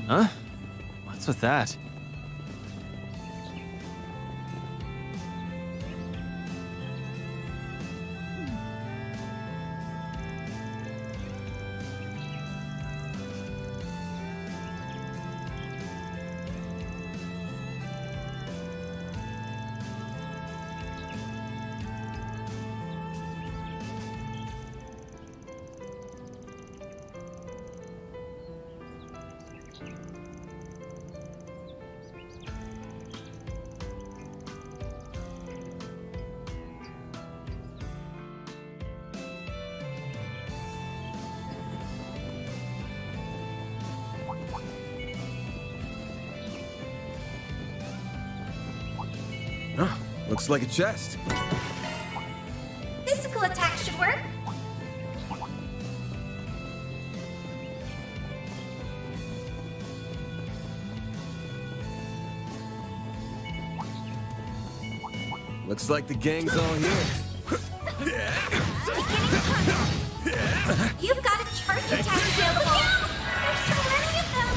Huh? What's with that? Huh, looks like a chest. Physical attack should work. Looks like the gang's all here. You've got a charge attack available. There's so many of them.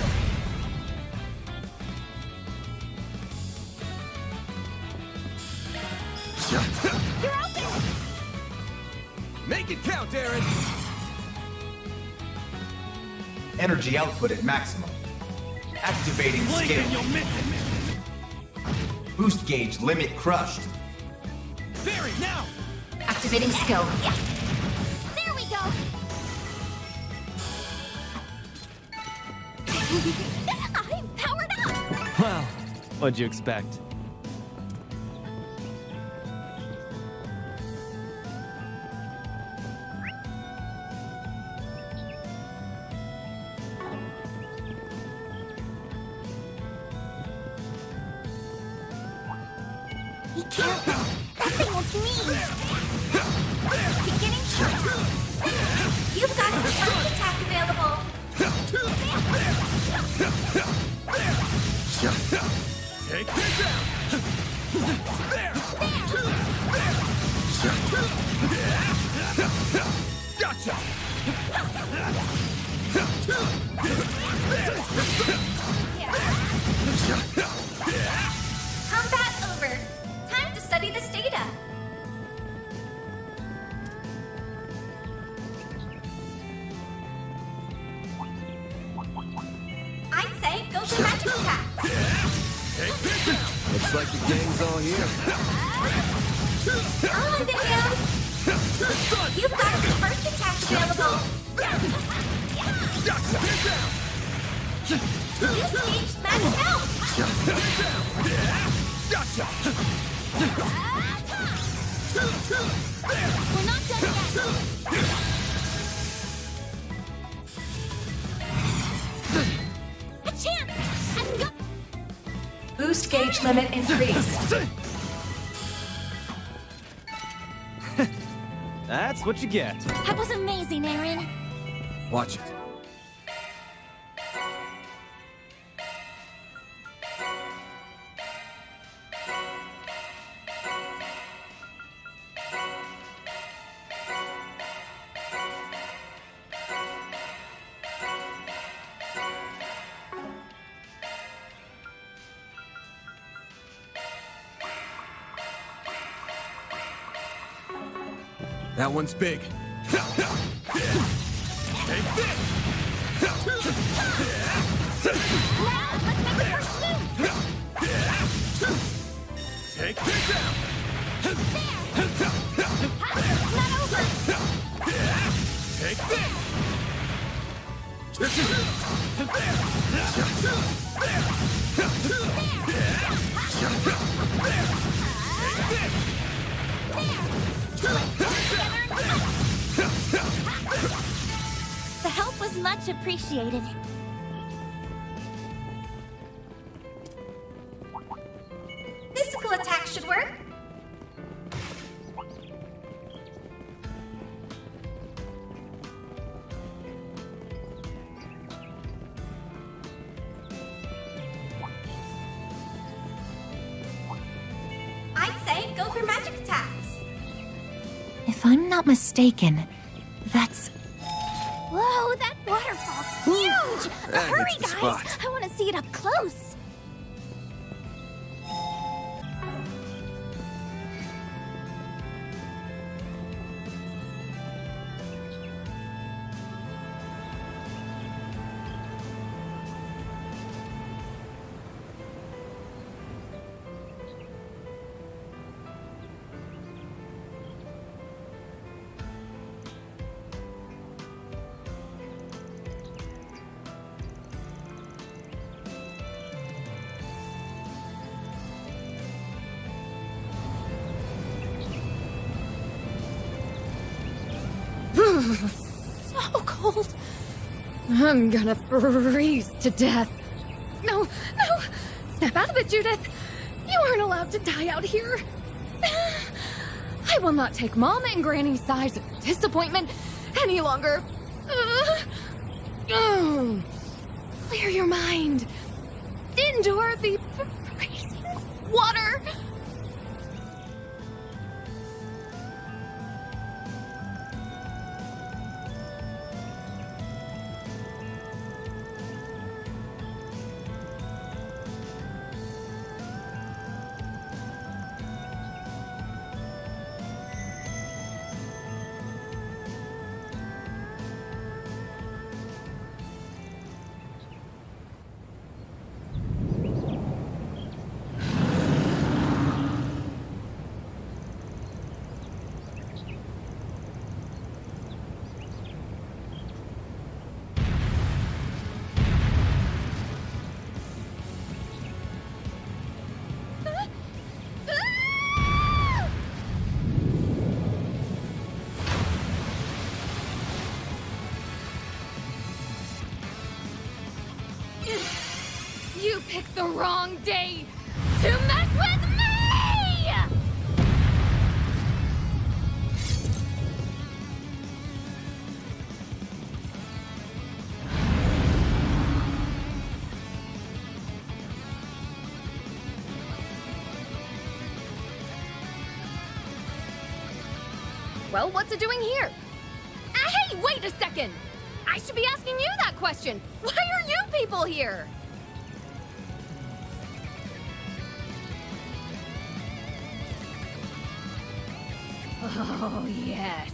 You're open. Make it count, Aaron! Energy output at maximum. Activating skill. Boost gauge limit crushed. Barry, now! Activating skill. Yeah. There we go. I'm powered up. Well, what'd you expect? Be careful. That thing looks mean. Beginning charge. You've got a charge attack available. Take this out! There! Gotcha! Combat over. Time to study this data. I'd say go for magic attack. Looks like the gang's all here. Come on, Video. You've got a charge attack available. Use gauge maxed out. Gotcha! We're not done yet. A chance. And go. Boost gauge limit increased. That's what you get. That was amazing, Aaron. Watch it. That one's big. Take this! Take this out! Not over. Take this! The help was much appreciated. Physical attack should work. I'd say go for magic attacks. If I'm not mistaken, that's... Whoa, that waterfall's huge! That Hurry, hits the guys! spot. I want to see it up close. So cold. I'm gonna freeze to death. No, no! Snap out of it, Judith! You aren't allowed to die out here. I will not take Mom and Granny's sighs of disappointment any longer. Clear your mind. Endure the freezing water. You picked the wrong day to mess with me! Well, what's it doing here? Hey, wait a second! I should be asking you that question! Why are you people here? Oh, yes.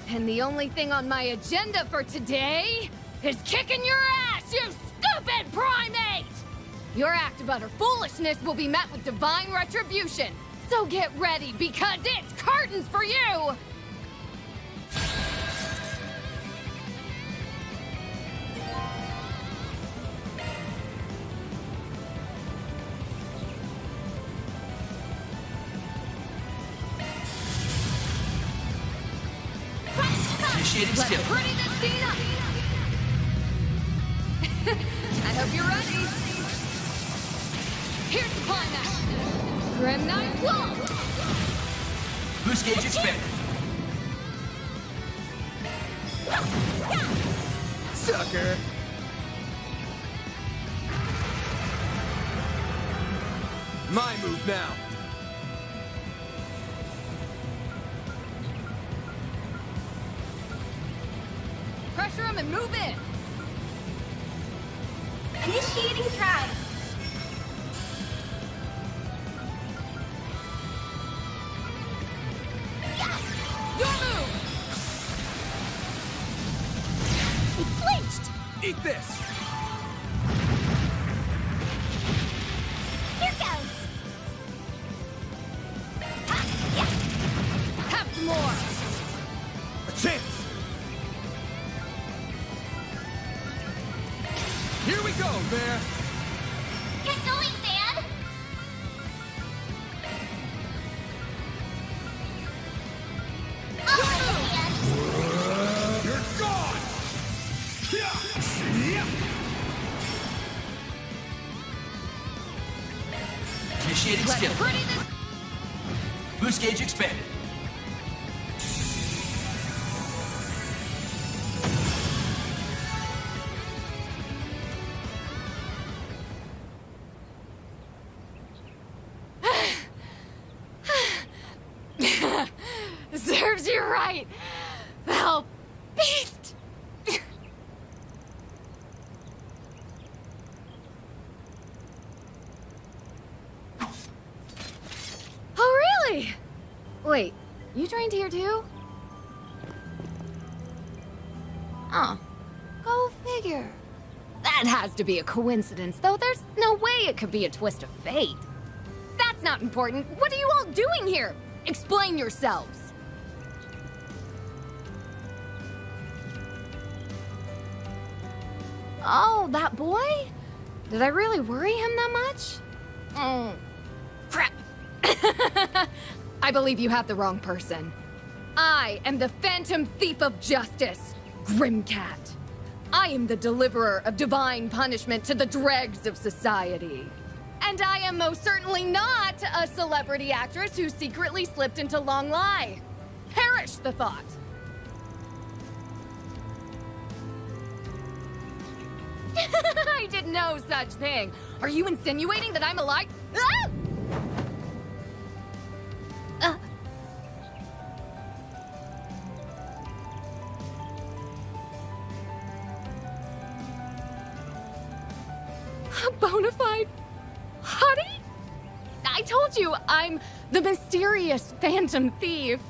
And the only thing on my agenda for today is kicking your ass, you stupid primate! Your act of utter foolishness will be met with divine retribution. So get ready, because it's curtains for you! Initiating Let's skill. pretty this scene up! I hope you're ready. Here's the climax. Grim Knight Wall! Boost gauge expanded. Sucker! My move now. Pressure him and move in. Initiating try. Your move! He flinched. Eat this! Here goes. Have some more! A chance! Here we go, Bear! Get going, man. Oh, man. You're gone! Initiating Let's skill. pretty this... Boost gauge expanded. Serves you right, foul beast! Wait, you trained here too? Oh, go figure. That has to be a coincidence, though there's no way it could be a twist of fate. That's not important. What are you all doing here? Explain yourselves. Oh, that boy? Did I really worry him that much? Oh, crap. I believe you have the wrong person. I am the Phantom Thief of Justice, Grimcat. I am the deliverer of divine punishment to the dregs of society. And I am most certainly not a celebrity actress who secretly slipped into Long Lie. Perish the thought. I did no such thing. Are you insinuating that I'm a lie? Ah! Bonafide hottie? I told you, I'm the mysterious Phantom Thief.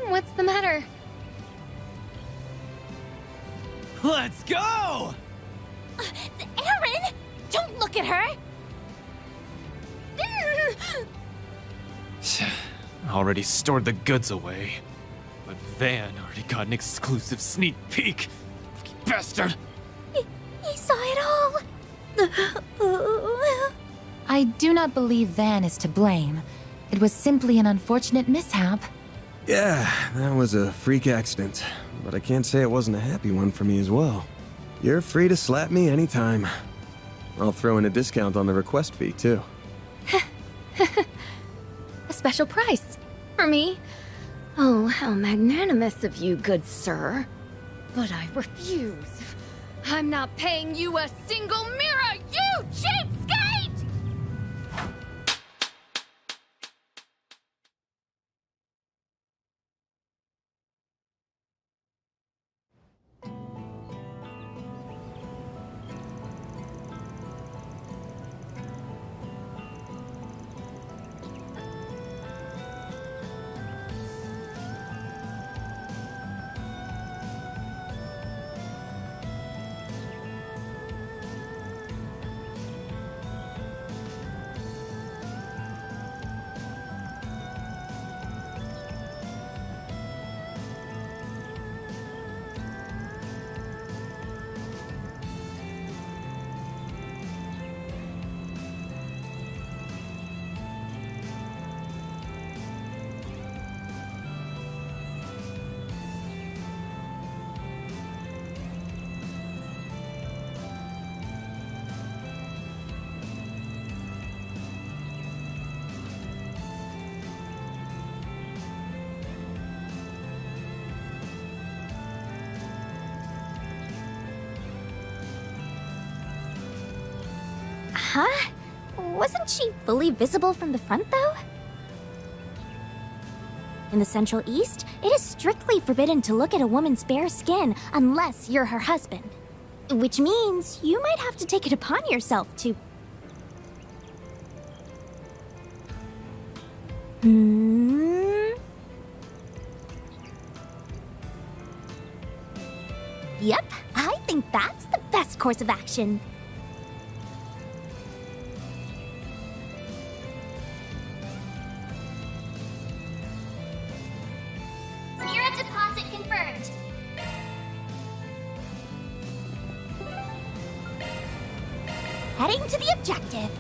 What's the matter? Let's go! Aaron! Don't look at her! Already stored the goods away. But Van already got an exclusive sneak peek. Lucky bastard! He saw it all! I do not believe Van is to blame. It was simply an unfortunate mishap. Yeah, that was a freak accident. But I can't say it wasn't a happy one for me as well. You're free to slap me anytime. I'll throw in a discount on the request fee, too. A special price for me? Oh, how magnanimous of you, good sir. But I refuse. I'm not paying you a single mirror, you cheapskate! Huh? Wasn't she fully visible from the front, though? In the Central East, it is strictly forbidden to look at a woman's bare skin unless you're her husband. Which means you might have to take it upon yourself to... Yep, I think that's the best course of action. Mirror deposit confirmed. Heading to the objective.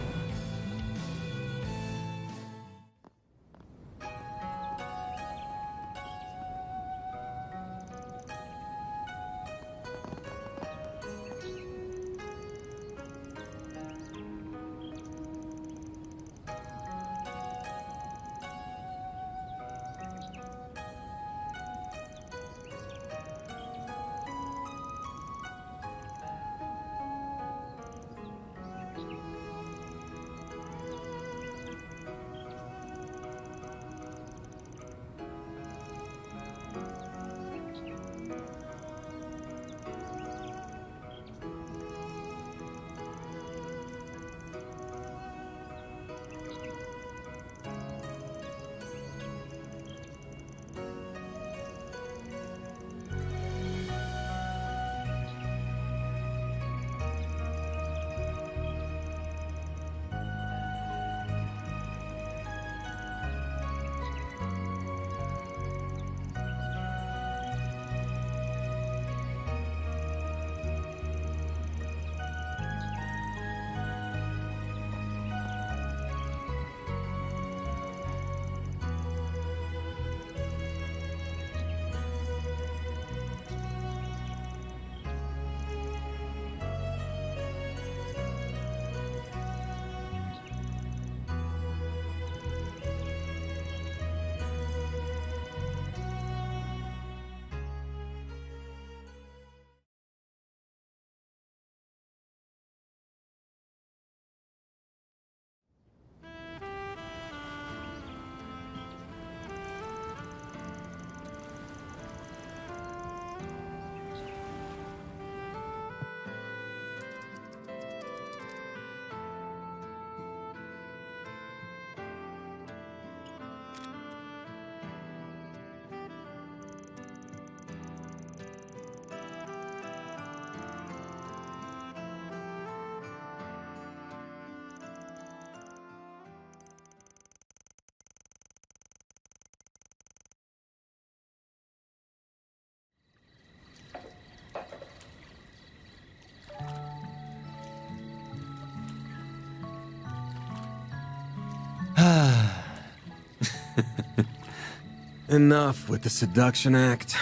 Enough with the seduction act.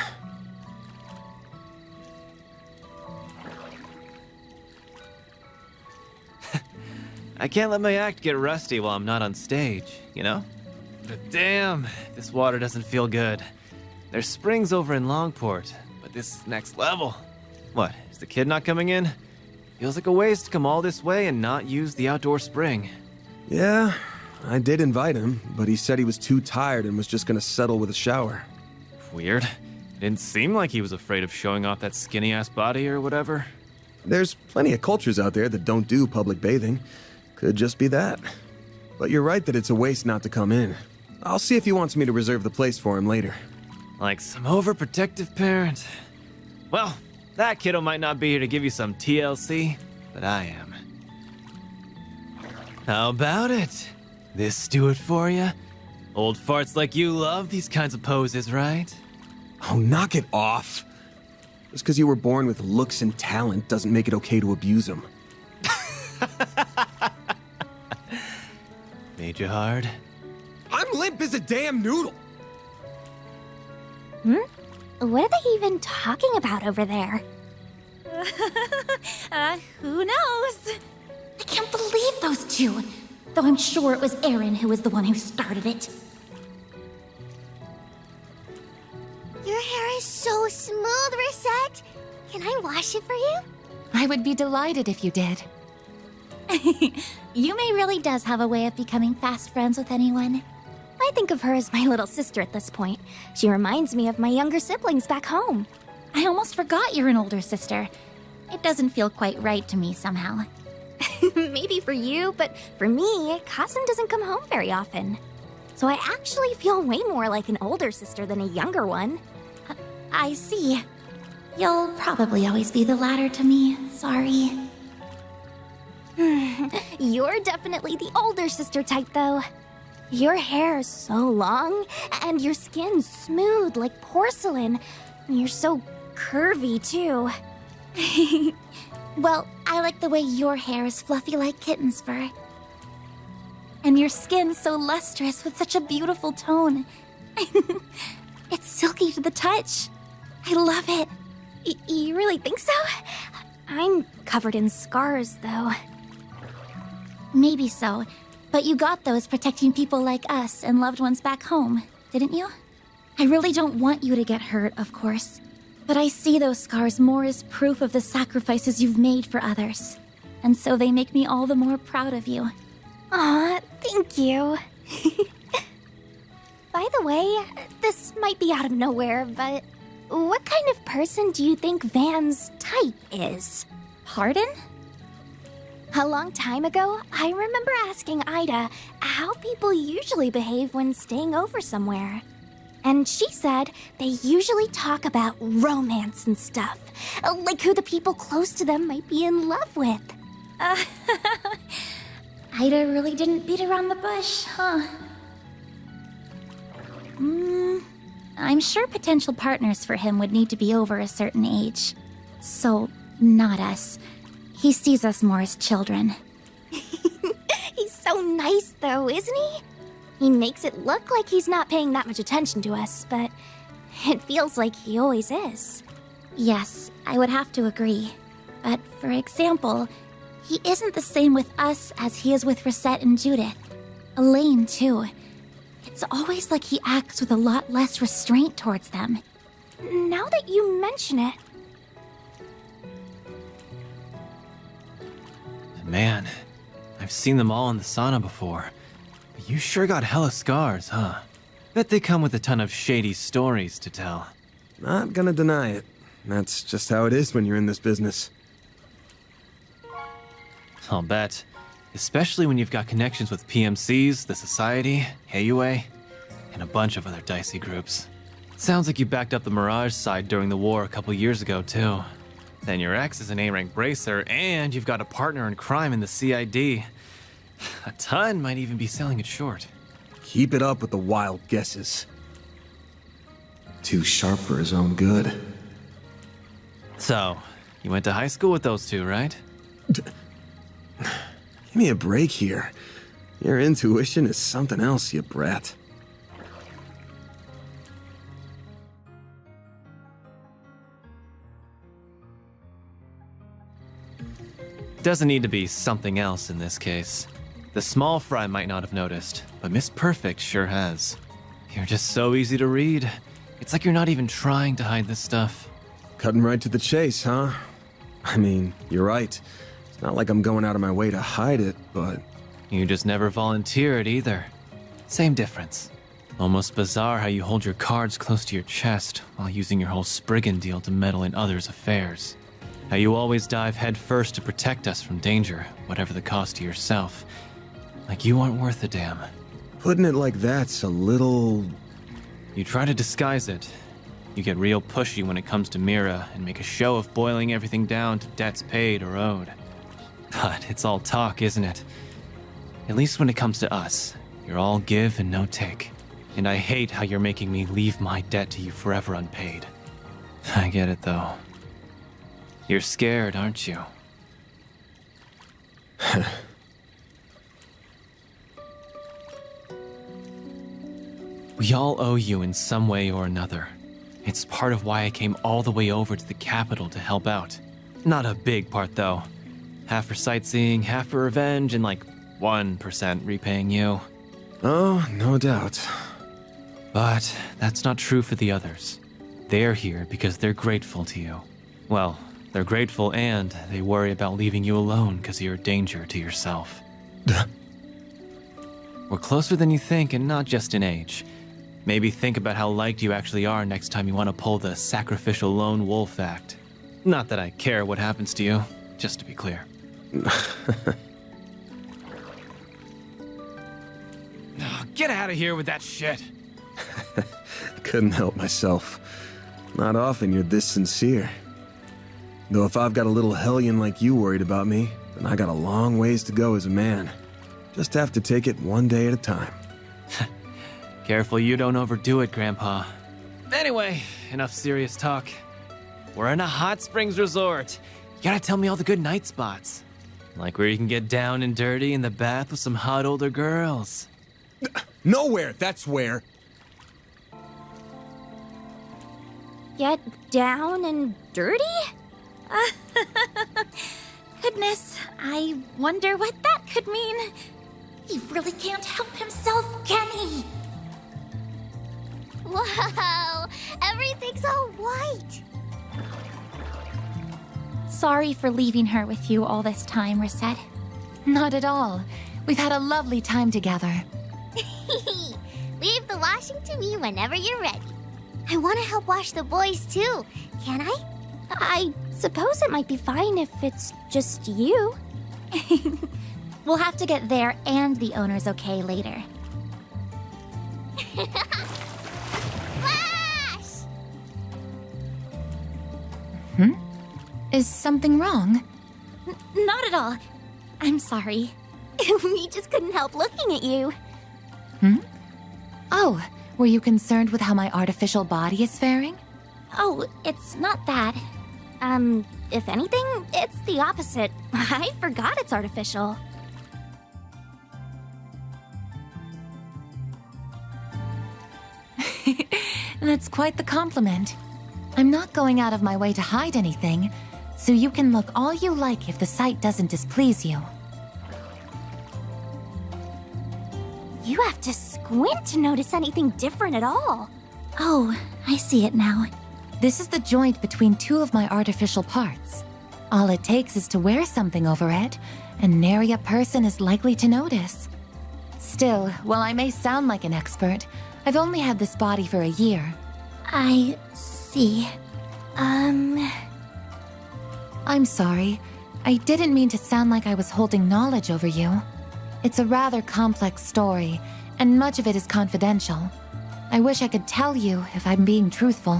I can't let my act get rusty while I'm not on stage, you know? But damn, this water doesn't feel good. There's springs over in Longport, but this is next level. What, is the kid not coming in? Feels like a waste to come all this way and not use the outdoor spring. Yeah, I did invite him, but he said he was too tired and was just gonna settle with a shower. Weird. It didn't seem like he was afraid of showing off that skinny-ass body or whatever. There's plenty of cultures out there that don't do public bathing. Could just be that. But you're right that it's a waste not to come in. I'll see if he wants me to reserve the place for him later. Like some overprotective parent. Well, that kiddo might not be here to give you some TLC, but I am. How about it? This do it for you? Old farts like you love these kinds of poses, right? Oh, knock it off. Just because you were born with looks and talent doesn't make it okay to abuse them. Made you hard? I'm limp as a damn noodle! What are they even talking about over there? Who knows? I can't believe those two. Though I'm sure it was Aaron who was the one who started it. Your hair is so smooth, Reset. Can I wash it for you? I would be delighted if you did. Yume really does have a way of becoming fast friends with anyone. I think of her as my little sister at this point. She reminds me of my younger siblings back home. I almost forgot you're an older sister. It doesn't feel quite right to me somehow. Maybe for you, but for me, Kasum doesn't come home very often. So I actually feel way more like an older sister than a younger one. I see. You'll probably always be the latter to me. Sorry. You're definitely the older sister type, though. Your hair is so long, and your skin's smooth like porcelain. You're so curvy, too. Well, I like the way your hair is fluffy like kitten's fur. And your skin so lustrous with such a beautiful tone. It's silky to the touch. I love it. You really think so? I'm covered in scars, though. Maybe so, but you got those protecting people like us and loved ones back home, didn't you? I really don't want you to get hurt, of course. But I see those scars more as proof of the sacrifices you've made for others. And so they make me all the more proud of you. Aw, thank you. By the way, this might be out of nowhere, but what kind of person do you think Van's type is? Pardon? A long time ago, I remember asking Ida how people usually behave when staying over somewhere. And she said they usually talk about romance and stuff, like who the people close to them might be in love with. Ida really didn't beat around the bush, huh? I'm sure potential partners for him would need to be over a certain age. So, not us. He sees us more as children. He's so nice, though, isn't he? He makes it look like he's not paying that much attention to us, but it feels like he always is. Yes, I would have to agree. But, for example, he isn't the same with us as he is with Reset and Judith. Elaine, too. It's always like he acts with a lot less restraint towards them. Now that you mention it... Man, I've seen them all in the sauna before. But you sure got hella scars, huh? Bet they come with a ton of shady stories to tell. Not gonna deny it. That's just how it is when you're in this business. I'll bet. Especially when you've got connections with PMCs, the Society, AUA, and a bunch of other dicey groups. Sounds like you backed up the Mirage side during the war a couple years ago, too. Then your ex is an A-rank bracer, and you've got a partner in crime in the CID. A ton might even be selling it short. Keep it up with the wild guesses. Too sharp for his own good. So, you went to high school with those two, right? Give me a break here. Your intuition is something else, you brat. Doesn't need to be something else in this case. The small fry might not have noticed, but Miss Perfect sure has. You're just so easy to read. It's like you're not even trying to hide this stuff. Cutting right to the chase, huh? I mean, you're right. It's not like I'm going out of my way to hide it, but... You just never volunteered either. Same difference. Almost bizarre how you hold your cards close to your chest while using your whole Spriggan deal to meddle in others' affairs. How you always dive headfirst to protect us from danger, whatever the cost to yourself. Like you aren't worth a damn. Putting it like that's a little... You try to disguise it. You get real pushy when it comes to Mira and make a show of boiling everything down to debts paid or owed. But it's all talk, isn't it? At least when it comes to us, you're all give and no take. And I hate how you're making me leave my debt to you forever unpaid. I get it, though. You're scared, aren't you? We all owe you in some way or another. It's part of why I came all the way over to the capital to help out. Not a big part, though. Half for sightseeing, half for revenge, and like 1% repaying you. Oh, no doubt. But that's not true for the others. They're here because they're grateful to you. Well, they're grateful and they worry about leaving you alone because you're a danger to yourself. We're closer than you think, and not just in age. Maybe think about how liked you actually are next time you want to pull the sacrificial lone wolf act. Not that I care what happens to you, just to be clear. Oh, get out of here with that shit. Couldn't help myself. Not often you're this sincere. Though if I've got a little hellion like you worried about me, then I got a long ways to go as a man. Just have to take it one day at a time. Careful you don't overdo it, Grandpa. Anyway, enough serious talk. We're in a hot springs resort. You gotta tell me all the good night spots. Like where you can get down and dirty in the bath with some hot older girls. Nowhere, that's where. Get down and dirty? Goodness, I wonder what that could mean. He really can't help himself, can he? Whoa, everything's all white. Sorry for leaving her with you all this time, Reset. Not at all. We've had a lovely time together. Leave the washing to me whenever you're ready. I want to help wash the boys too. Can I? I suppose it might be fine if it's just you. We'll have to get there and the owner's okay later. Flash! Is something wrong? Not at all. I'm sorry. We just couldn't help looking at you. Oh, were you concerned with how my artificial body is faring? Oh, it's not that. If anything, it's the opposite. I forgot it's artificial. That's quite the compliment. I'm not going out of my way to hide anything, so you can look all you like if the sight doesn't displease you. You have to squint to notice anything different at all. Oh, I see it now. This is the joint between two of my artificial parts. All it takes is to wear something over it, and nary a person is likely to notice. Still, while I may sound like an expert, I've only had this body for a year. I see. I'm sorry. I didn't mean to sound like I was holding knowledge over you. It's a rather complex story, and much of it is confidential. I wish I could tell you if I'm being truthful.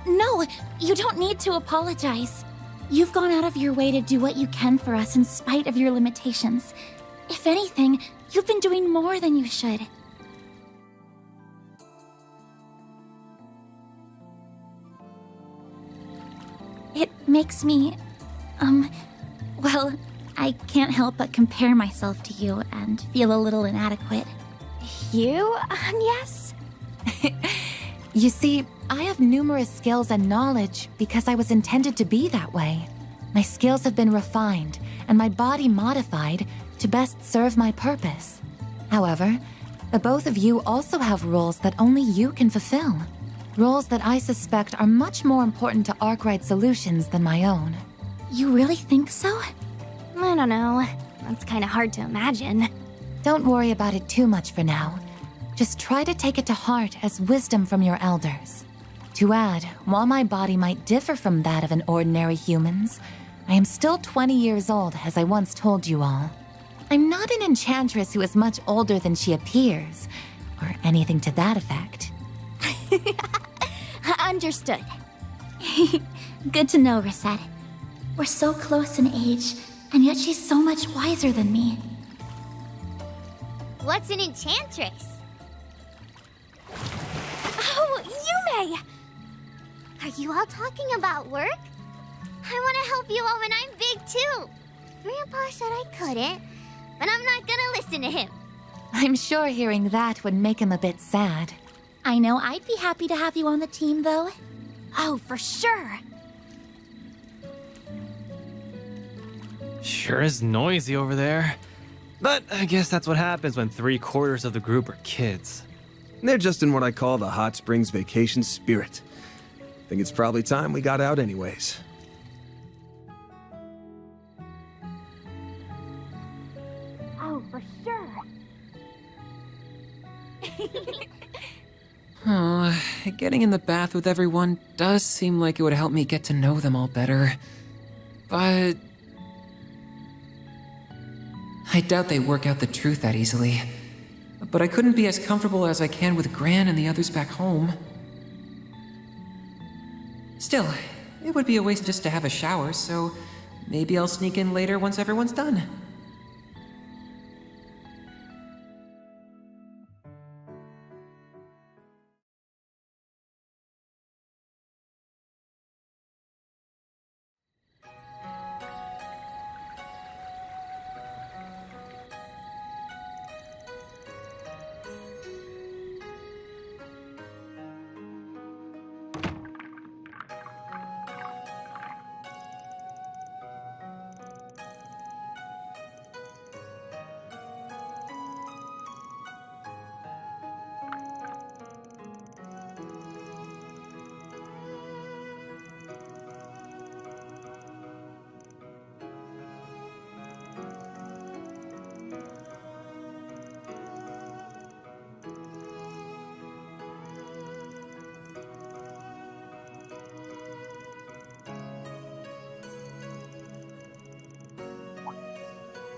No, you don't need to apologize. You've gone out of your way to do what you can for us in spite of your limitations. If anything, you've been doing more than you should. It makes me, well, I can't help but compare myself to you and feel a little inadequate. You? Yes? You see, I have numerous skills and knowledge because I was intended to be that way. My skills have been refined, and my body modified to best serve my purpose. However, the both of you also have roles that only you can fulfill. Roles that I suspect are much more important to Arkwright Solutions than my own. You really think so? I don't know. That's kind of hard to imagine. Don't worry about it too much for now. Just try to take it to heart as wisdom from your elders. To add, while my body might differ from that of an ordinary human's, I am still 20 years old, as I once told you all. I'm not an enchantress who is much older than she appears, or anything to that effect. Understood. Good to know, Rosette. We're so close in age, and yet she's so much wiser than me. What's an enchantress? Oh, Yume! Are you all talking about work? I want to help you all when I'm big too. Grandpa said I couldn't, but I'm not gonna listen to him. I'm sure hearing that would make him a bit sad. I know I'd be happy to have you on the team, though. Oh, for sure. Sure is noisy over there. But I guess that's what happens when 3/4 of the group are kids. They're just in what I call the Hot Springs vacation spirit. Think it's probably time we got out anyways. Oh, for sure. Getting in the bath with everyone does seem like it would help me get to know them all better. But I doubt they work out the truth that easily. But I couldn't be as comfortable as I can with Gran and the others back home. Still, it would be a waste just to have a shower, so maybe I'll sneak in later once everyone's done.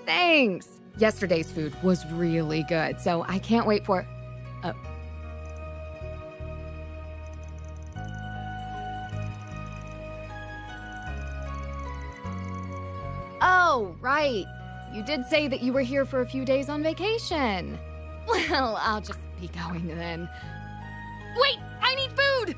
Thanks! Yesterday's food was really good, so I can't wait for... Oh, right. You did say that you were here for a few days on vacation. Well, I'll just be going then. Wait! I need food!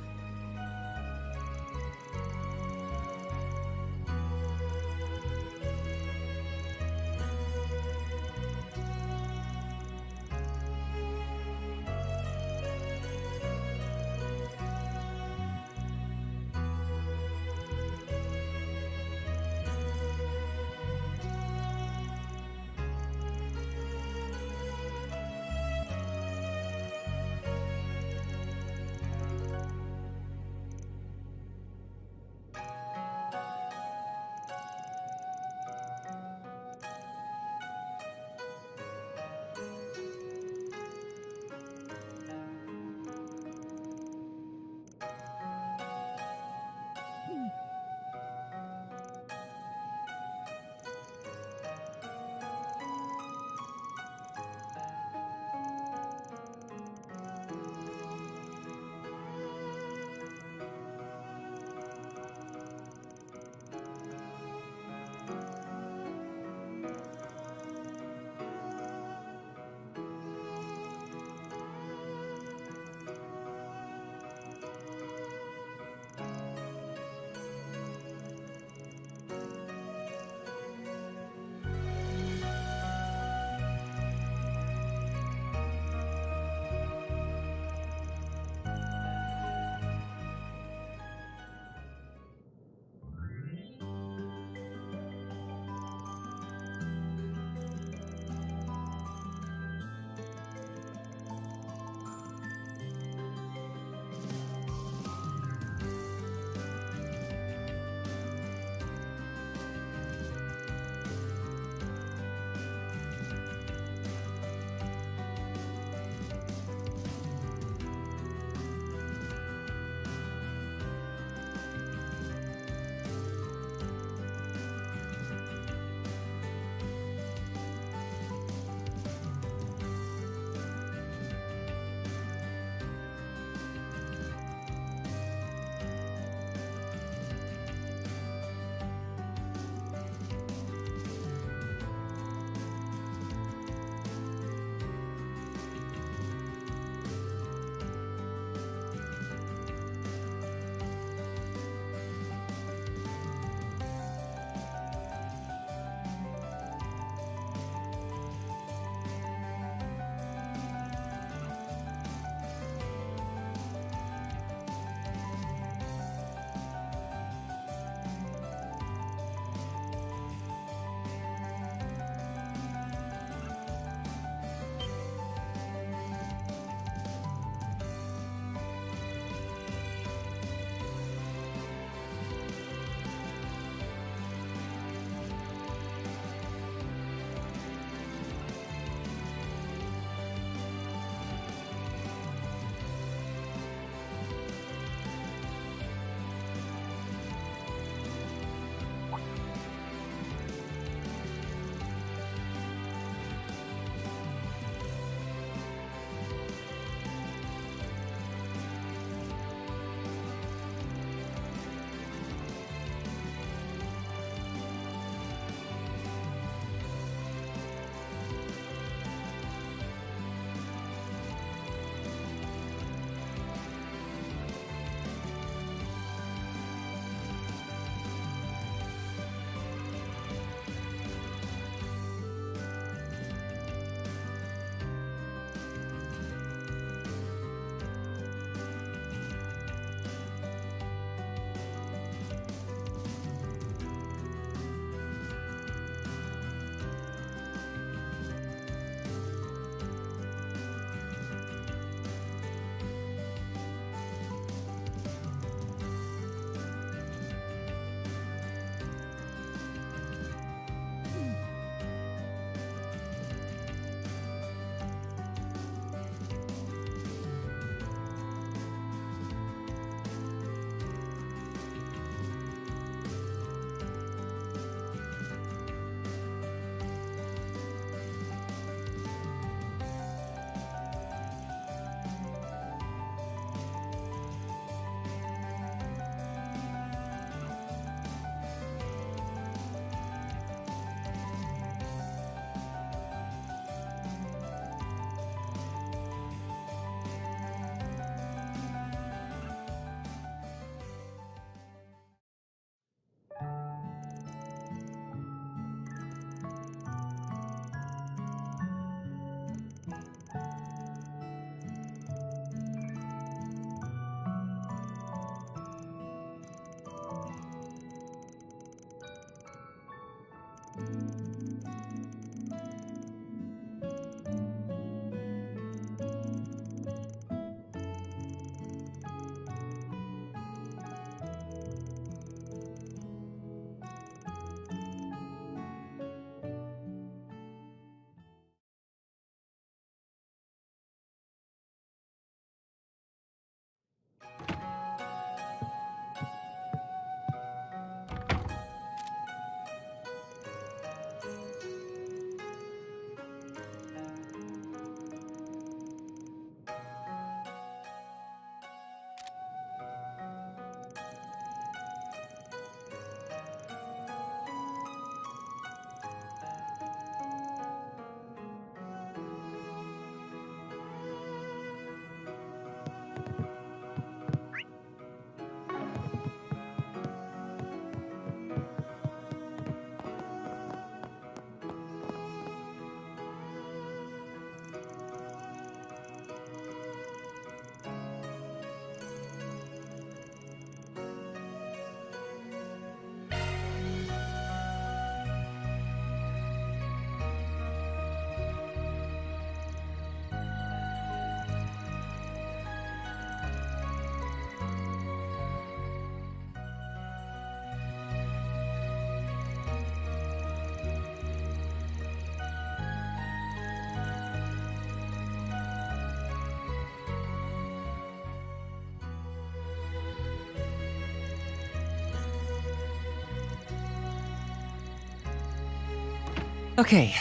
Okay,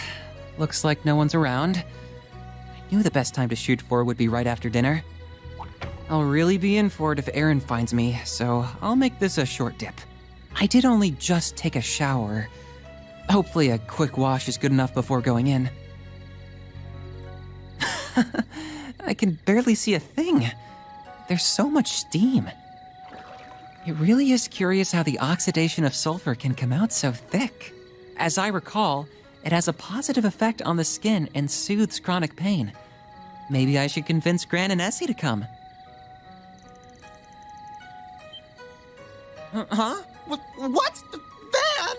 looks like no one's around. I knew the best time to shoot for would be right after dinner. I'll really be in for it if Aaron finds me, so I'll make this a short dip. I did only just take a shower. Hopefully a quick wash is good enough before going in. I can barely see a thing. There's so much steam. It really is curious how the oxidation of sulfur can come out so thick. As I recall, it has a positive effect on the skin and soothes chronic pain. Maybe I should convince Gran and Essie to come. Huh? What's the van?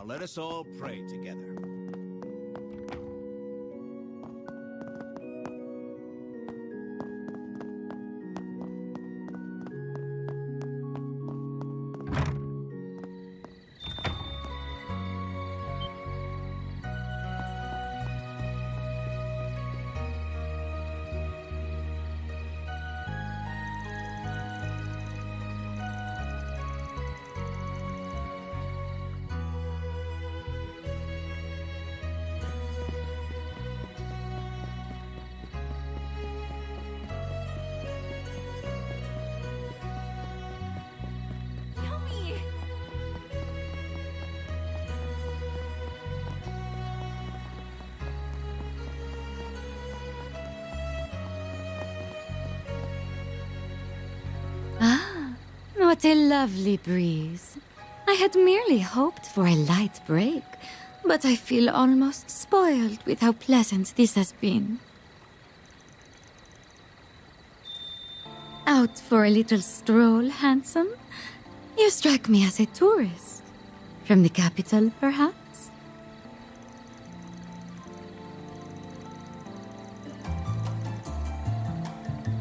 Now let us all pray together. Yummy! Ah, what a lovely breeze. I had merely hoped for a light break, but I feel almost spoiled with how pleasant this has been. Out for a little stroll, handsome? You strike me as a tourist. From the capital, perhaps?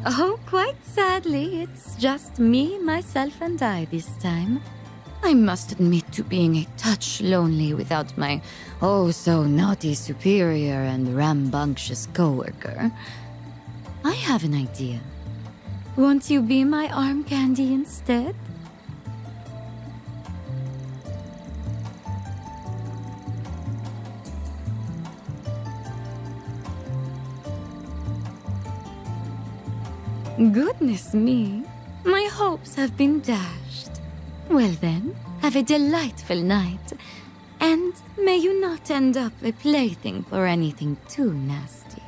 Oh, quite sadly, it's just me, myself, and I this time. I must admit to being a touch lonely without my oh-so-naughty superior and rambunctious coworker. I have an idea. Won't you be my arm candy instead? Goodness me, my hopes have been dashed. Well then, have a delightful night, and may you not end up a plaything for anything too nasty.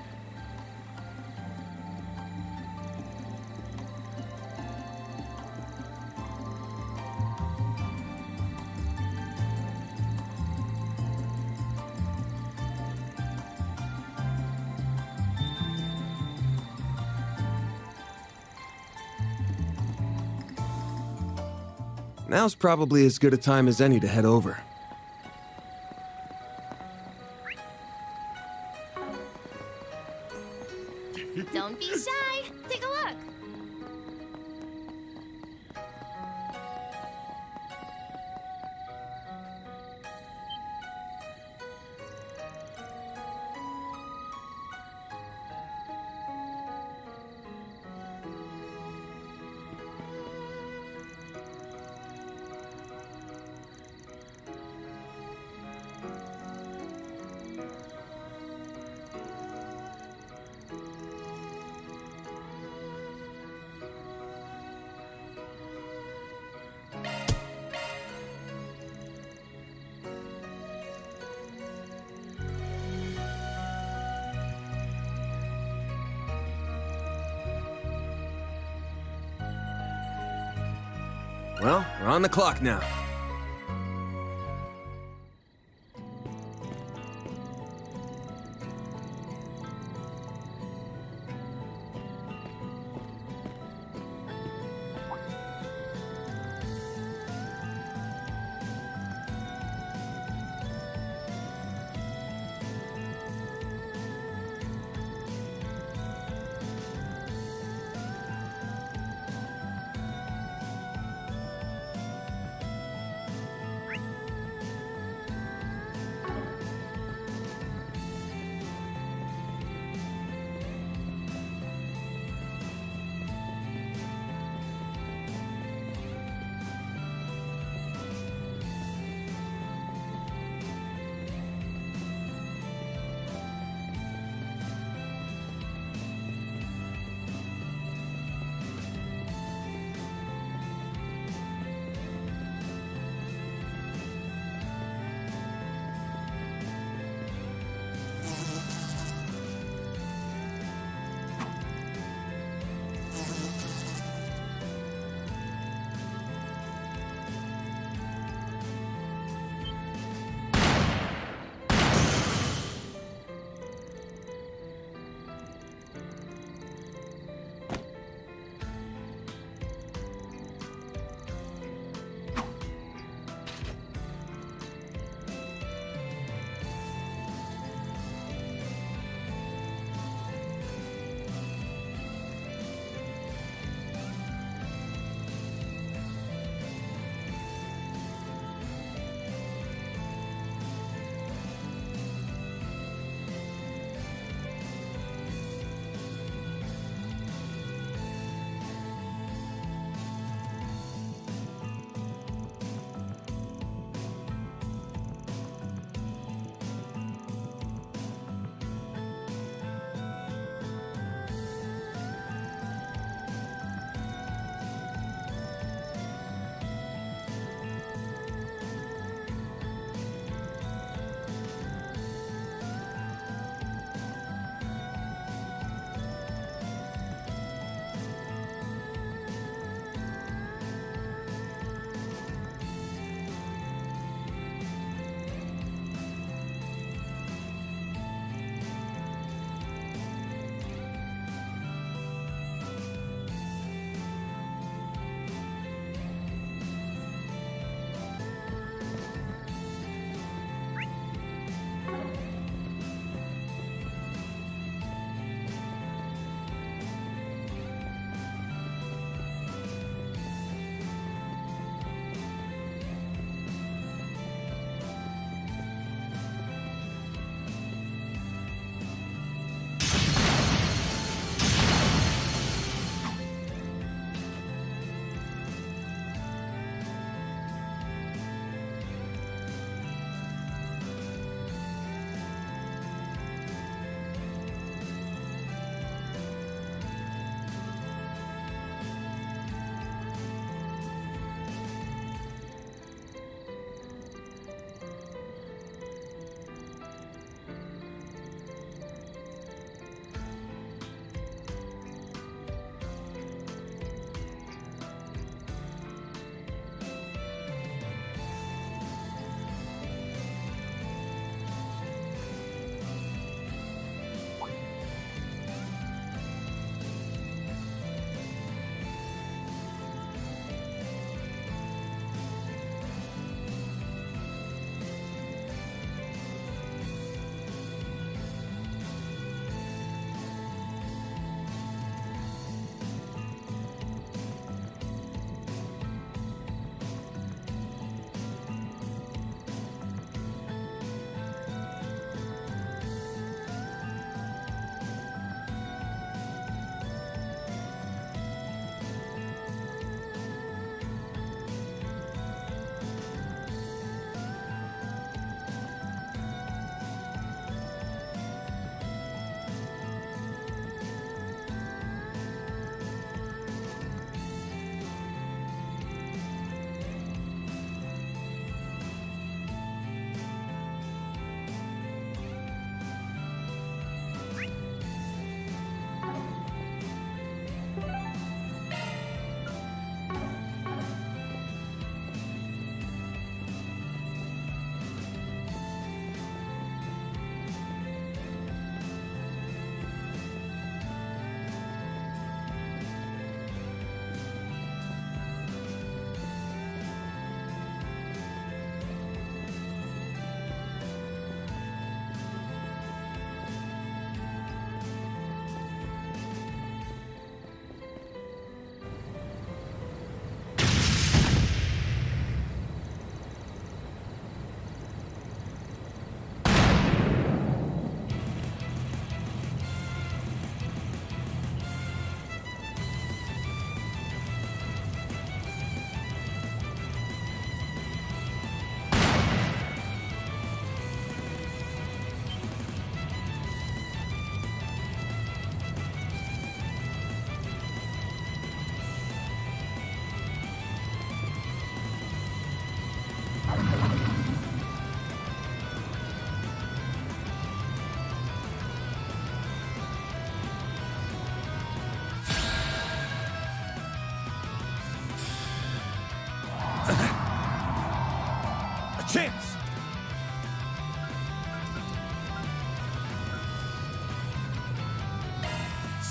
Now's probably as good a time as any to head over. Don't be shy. Take a look. Well, we're on the clock now.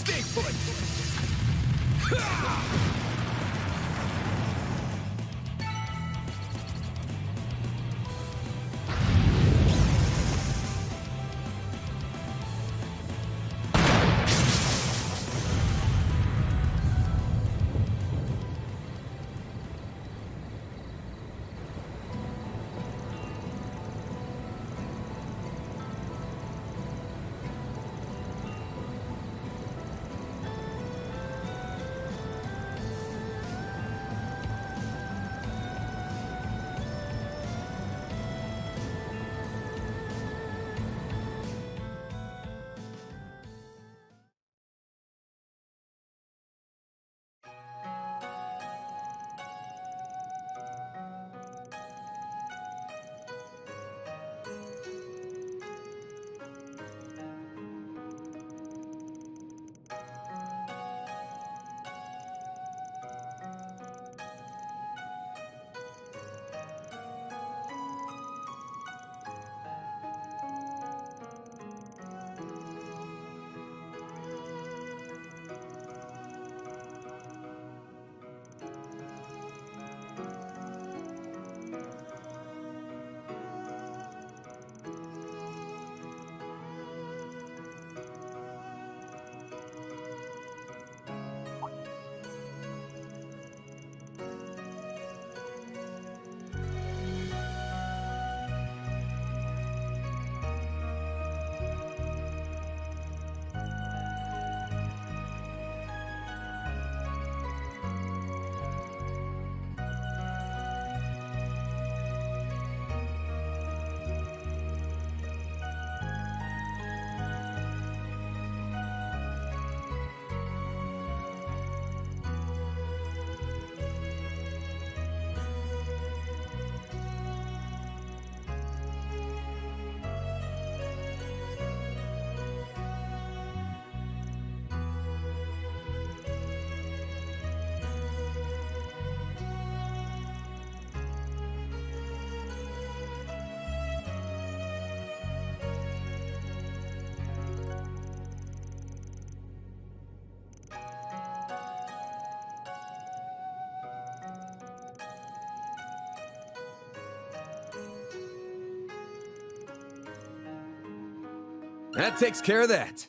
Stay put! That takes care of that.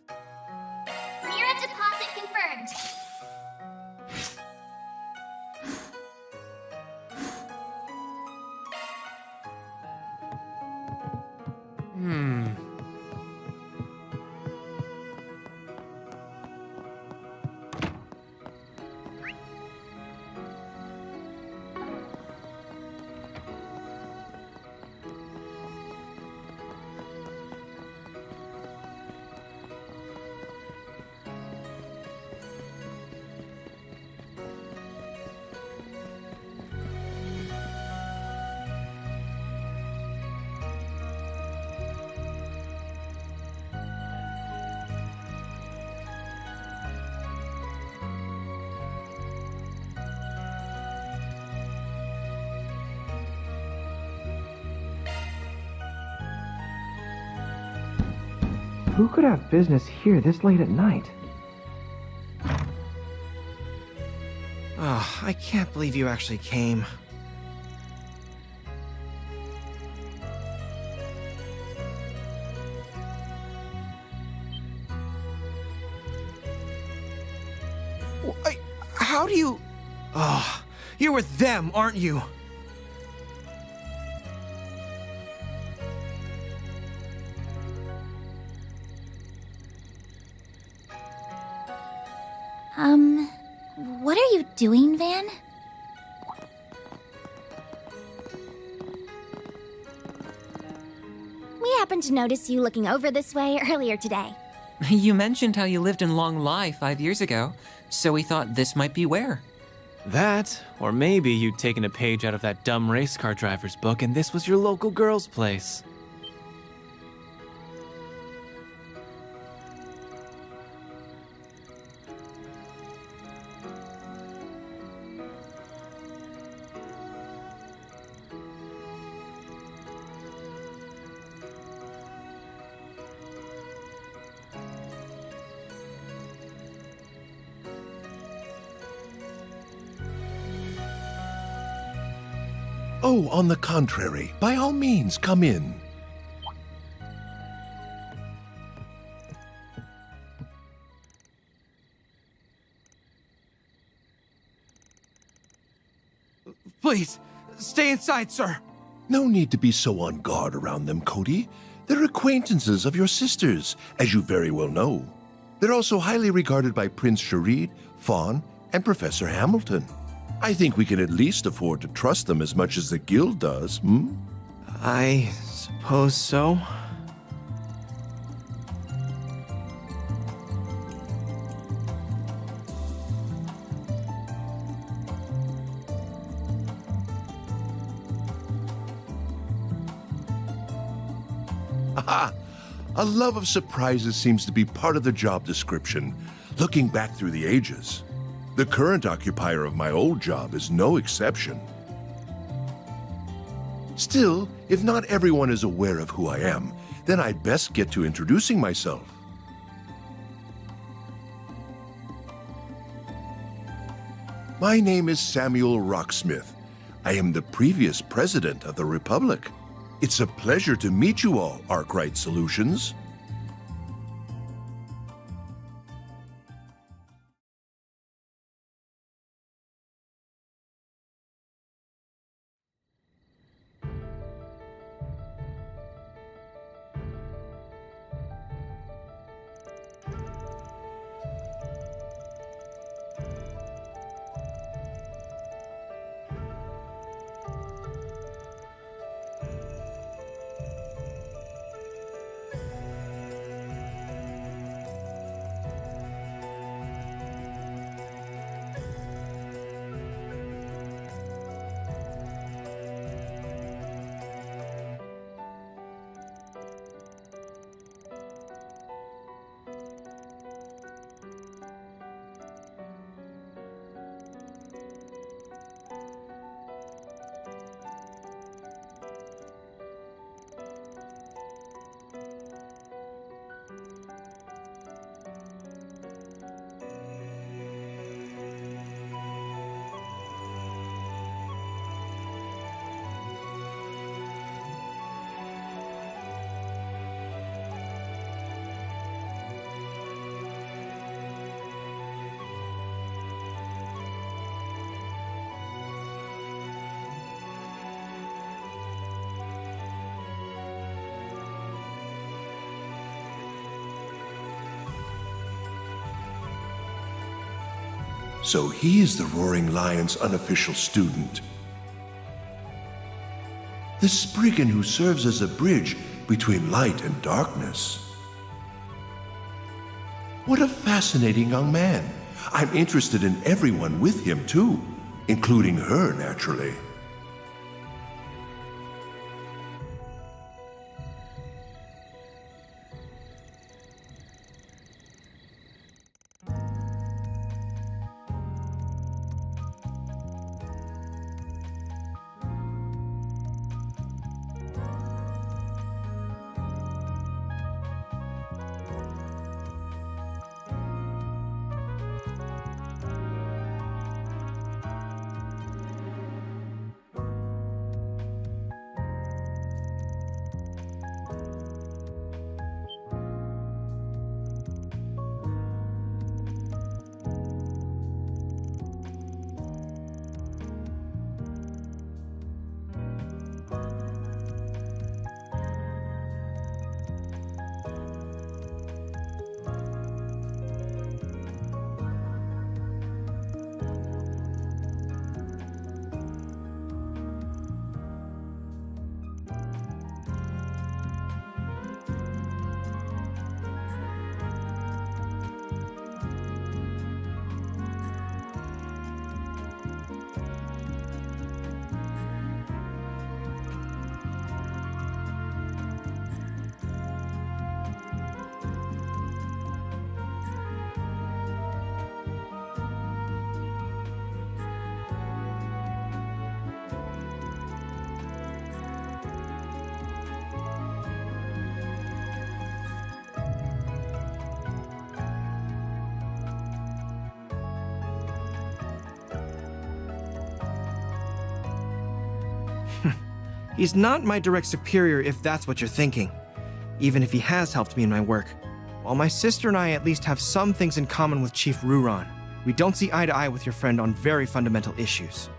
Mira deposit confirmed. Who could have business here this late at night? Oh, I can't believe you actually came. How do you... Oh, you're with them, aren't you? What are you doing, Van? We happened to notice you looking over this way earlier today. You mentioned how you lived in Long Lai 5 years ago, so we thought this might be where. That, or maybe you'd taken a page out of that dumb race car driver's book and this was your local girl's place. Oh, on the contrary, by all means, come in. Please, stay inside, sir. No need to be so on guard around them, Cody. They're acquaintances of your sisters, as you very well know. They're also highly regarded by Prince Sharid, Fawn, and Professor Hamilton. I think we can at least afford to trust them as much as the guild does, I suppose so. Haha! A love of surprises seems to be part of the job description, looking back through the ages. The current occupier of my old job is no exception. Still, if not everyone is aware of who I am, then I'd best get to introducing myself. My name is Samuel Rocksmith. I am the previous president of the Republic. It's a pleasure to meet you all, Arkwright Solutions. So he is the Roaring Lion's unofficial student. The Spriggan who serves as a bridge between light and darkness. What a fascinating young man. I'm interested in everyone with him too, including her, naturally. He's not my direct superior if that's what you're thinking, even if he has helped me in my work. While my sister and I at least have some things in common with Chief Ruron, we don't see eye to eye with your friend on very fundamental issues.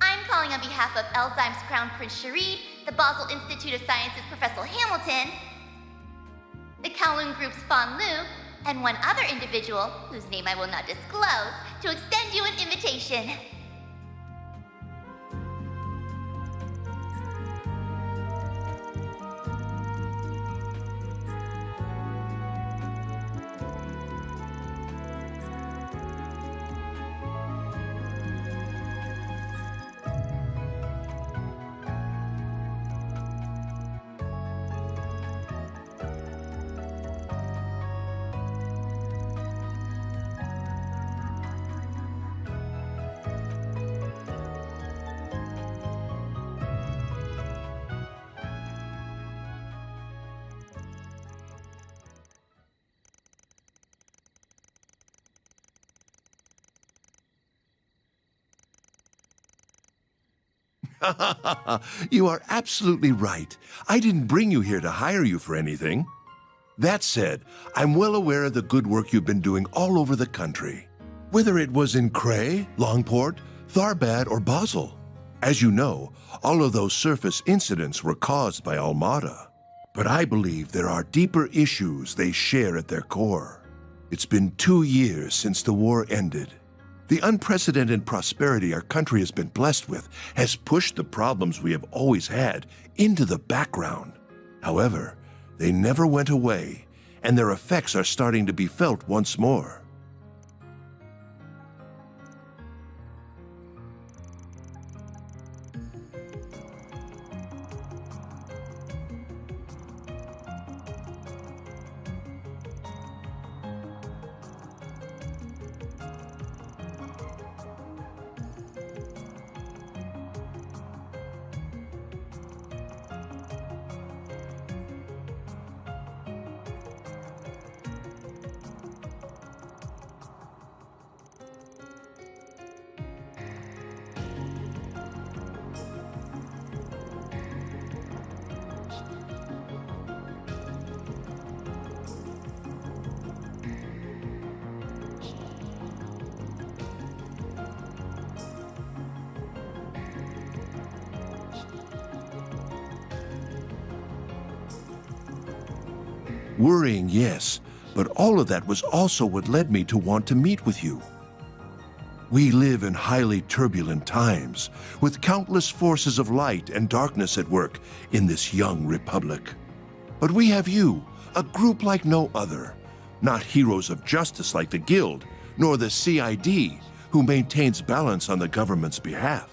I'm calling on behalf of Elzheim's Crown Prince Sharid, the Basel Institute of Sciences Professor Hamilton, the Kowloon Group's Fan Lu, and one other individual, whose name I will not disclose, to extend you an invitation. You are absolutely right. I didn't bring you here to hire you for anything. That said, I'm well aware of the good work you've been doing all over the country. Whether it was in Cray, Longport, Tharbad, or Basel. As you know, all of those surface incidents were caused by Almada. But I believe there are deeper issues they share at their core. It's been 2 years since the war ended. The unprecedented prosperity our country has been blessed with has pushed the problems we have always had into the background. However, they never went away, and their effects are starting to be felt once more. Worrying, yes, but all of that was also what led me to want to meet with you. We live in highly turbulent times, with countless forces of light and darkness at work in this young republic. But we have you, a group like no other, not heroes of justice like the Guild, nor the CID, who maintains balance on the government's behalf.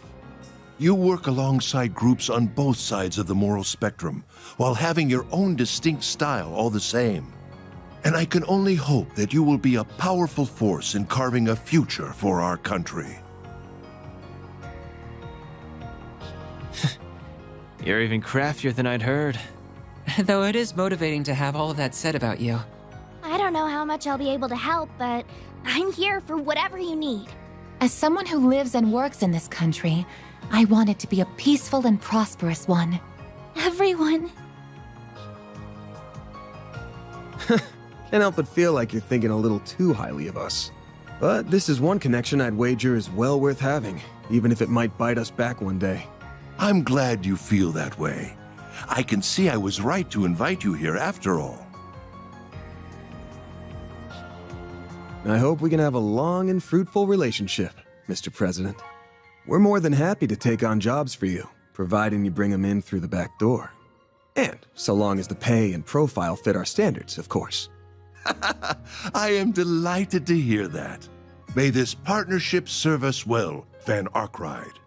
You work alongside groups on both sides of the moral spectrum, while having your own distinct style all the same. And I can only hope that you will be a powerful force in carving a future for our country. You're even craftier than I'd heard. Though it is motivating to have all of that said about you. I don't know how much I'll be able to help, but I'm here for whatever you need. As someone who lives and works in this country, I want it to be a peaceful and prosperous one. Everyone. Can't help but feel like you're thinking a little too highly of us. But this is one connection I'd wager is well worth having, even if it might bite us back one day. I'm glad you feel that way. I can see I was right to invite you here after all. I hope we can have a long and fruitful relationship, Mr. President. We're more than happy to take on jobs for you, providing you bring them in through the back door. And so long as the pay and profile fit our standards, of course. I am delighted to hear that. May this partnership serve us well, Van Arkride.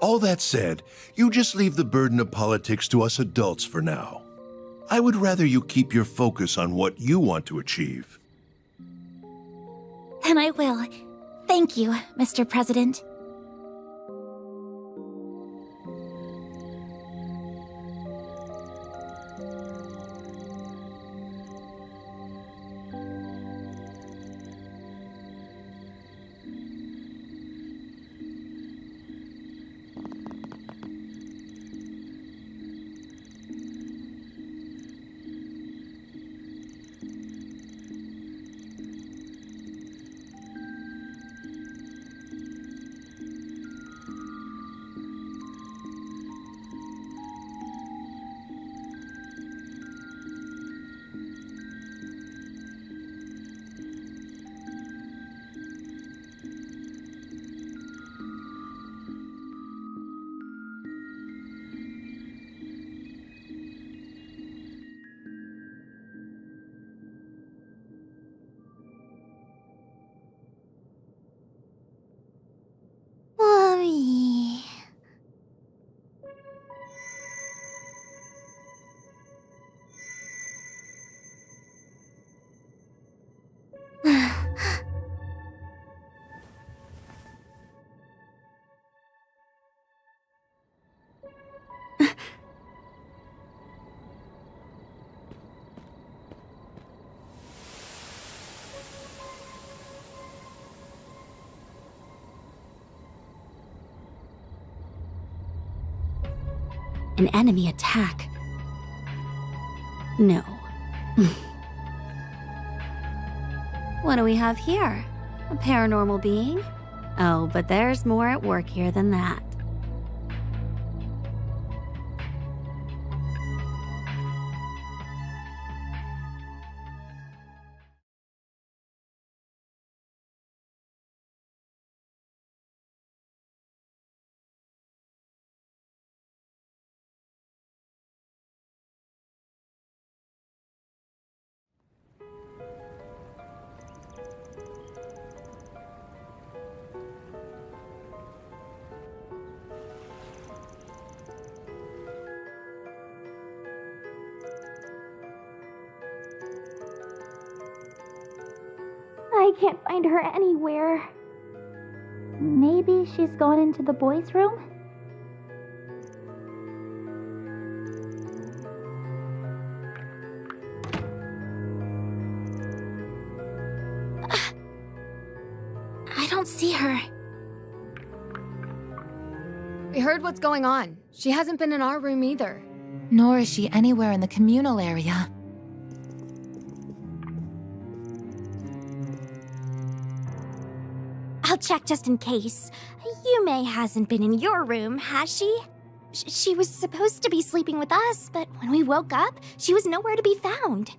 All that said, you just leave the burden of politics to us adults for now. I would rather you keep your focus on what you want to achieve. Then I will. Thank you, Mr. President. Mommy. An enemy attack. No. What do we have here? A paranormal being? Oh, but there's more at work here than that. I can't find her anywhere. Maybe she's gone into the boys' room? I don't see her. We heard what's going on. She hasn't been in our room either. Nor is she anywhere in the communal area. I'll check just in case. Yume hasn't been in your room, has she? She was supposed to be sleeping with us, but when we woke up, she was nowhere to be found.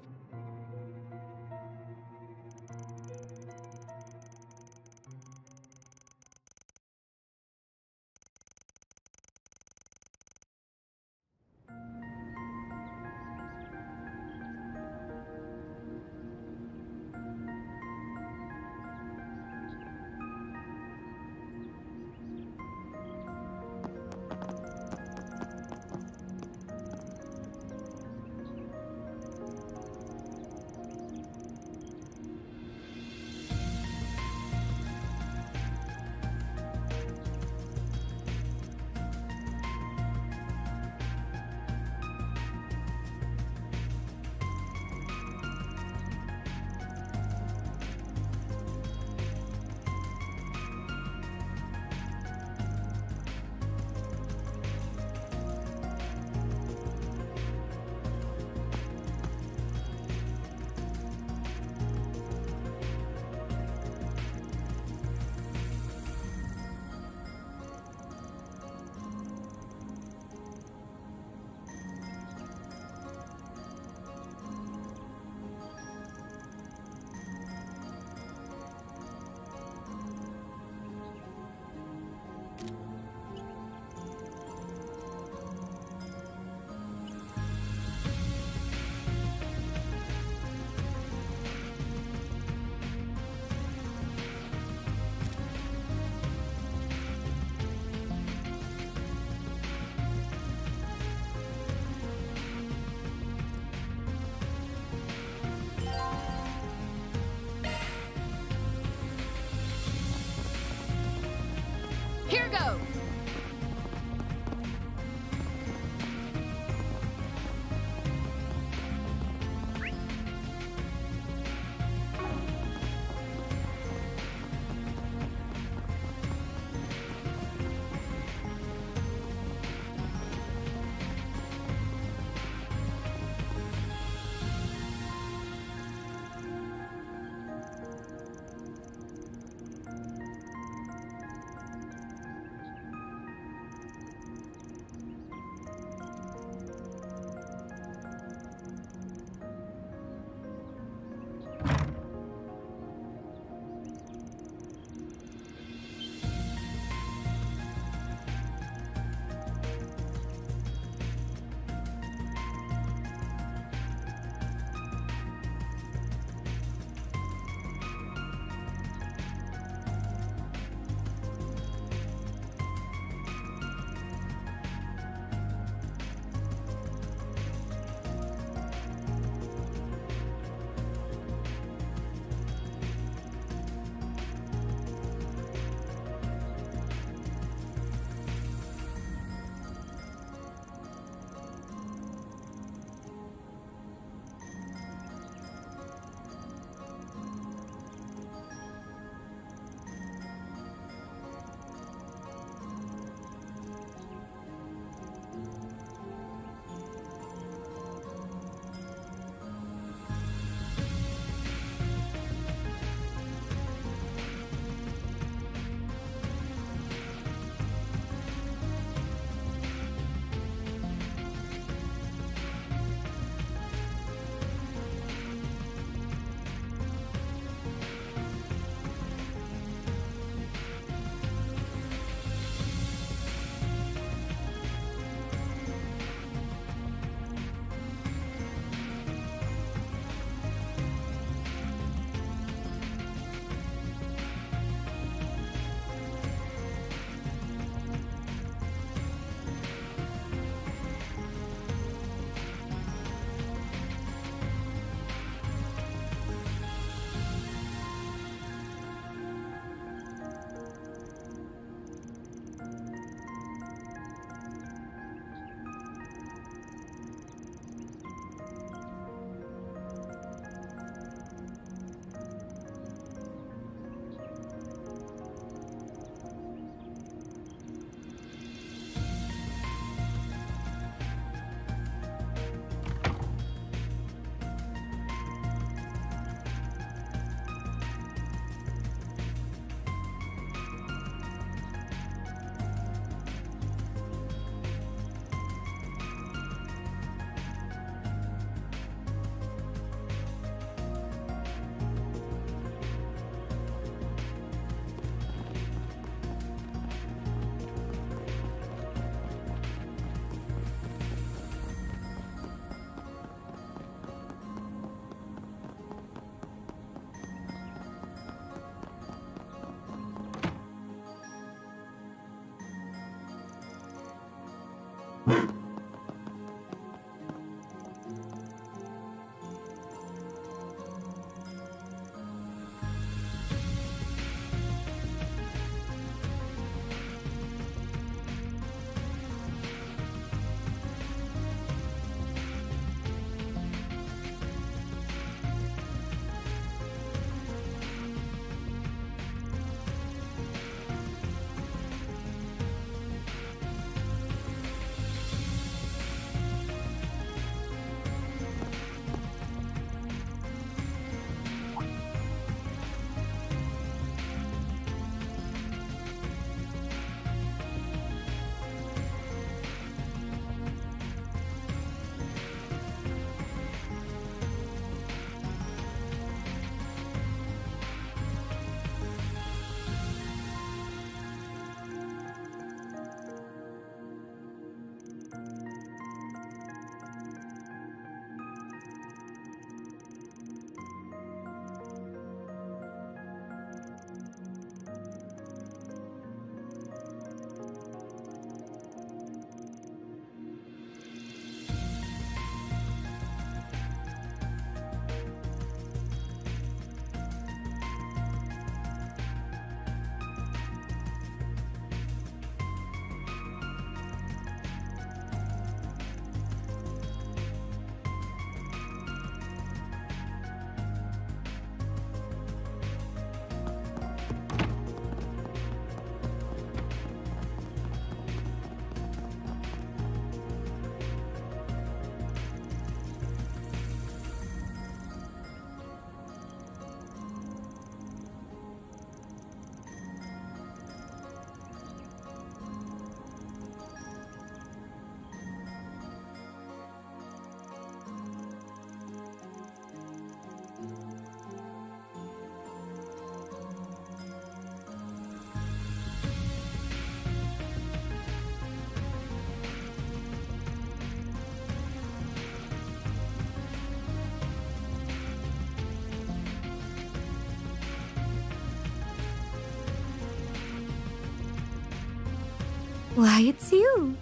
Why, it's you.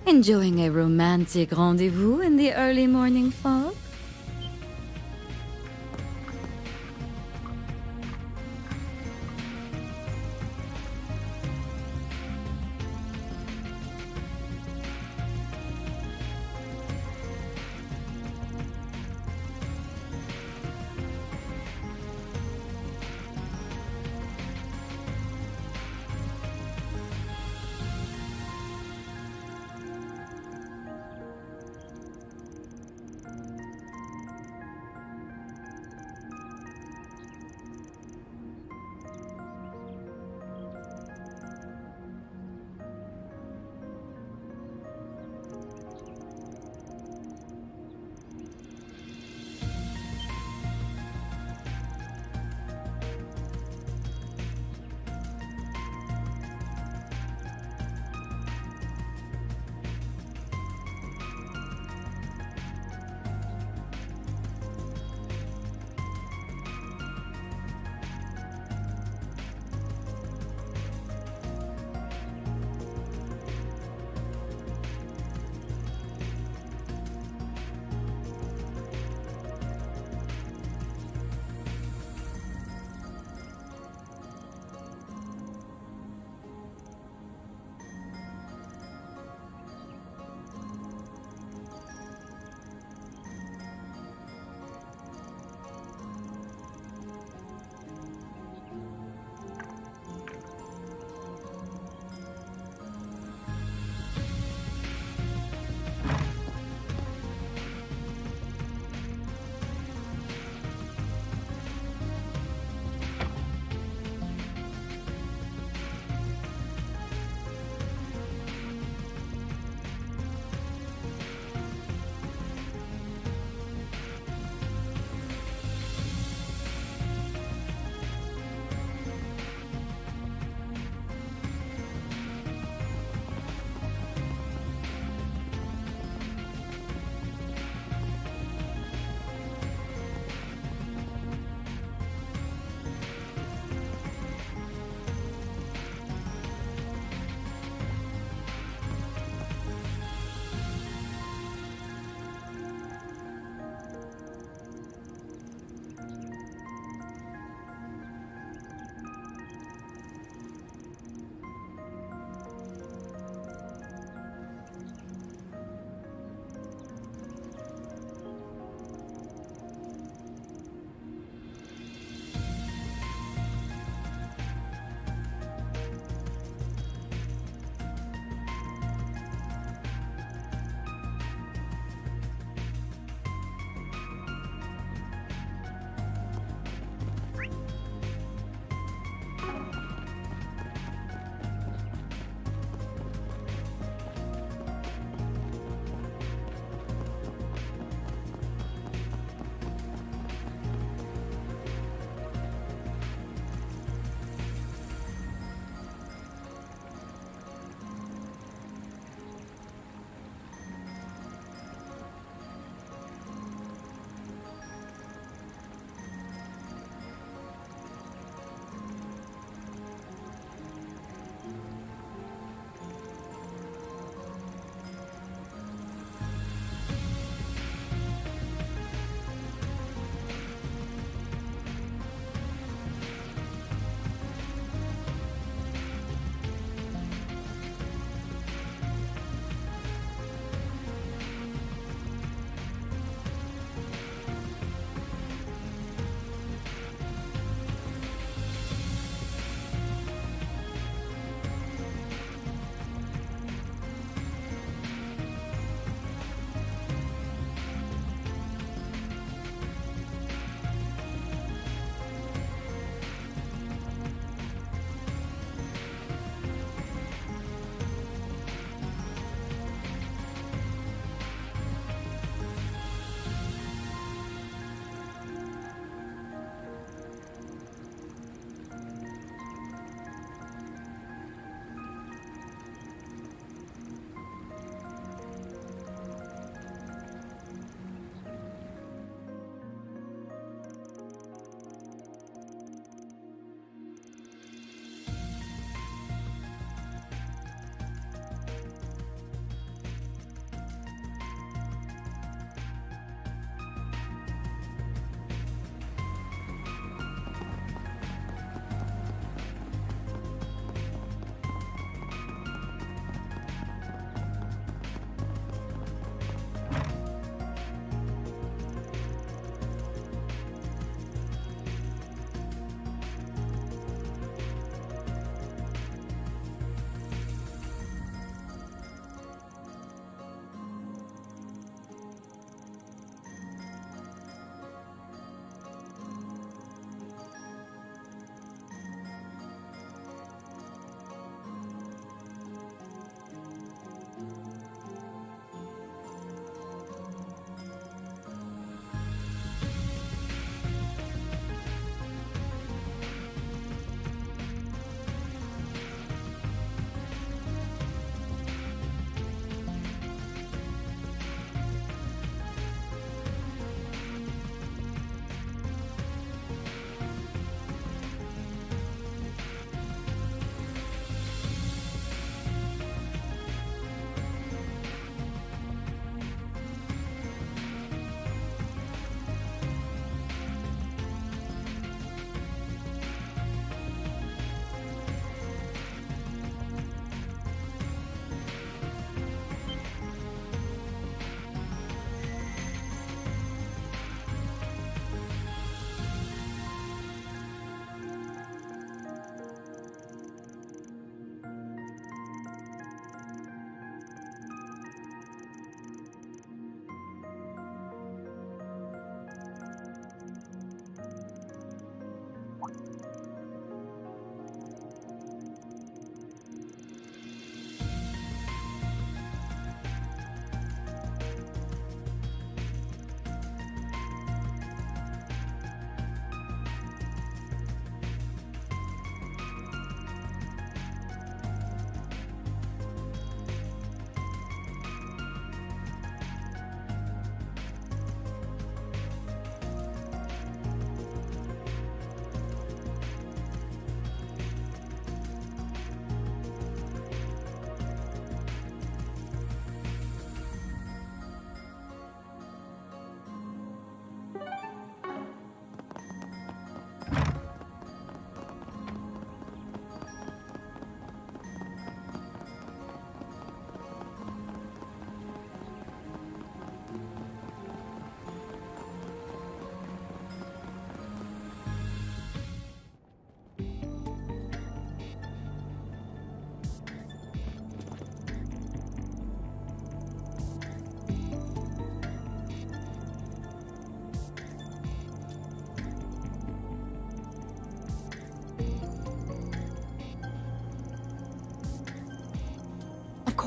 Enjoying a romantic rendezvous in the early morning fog?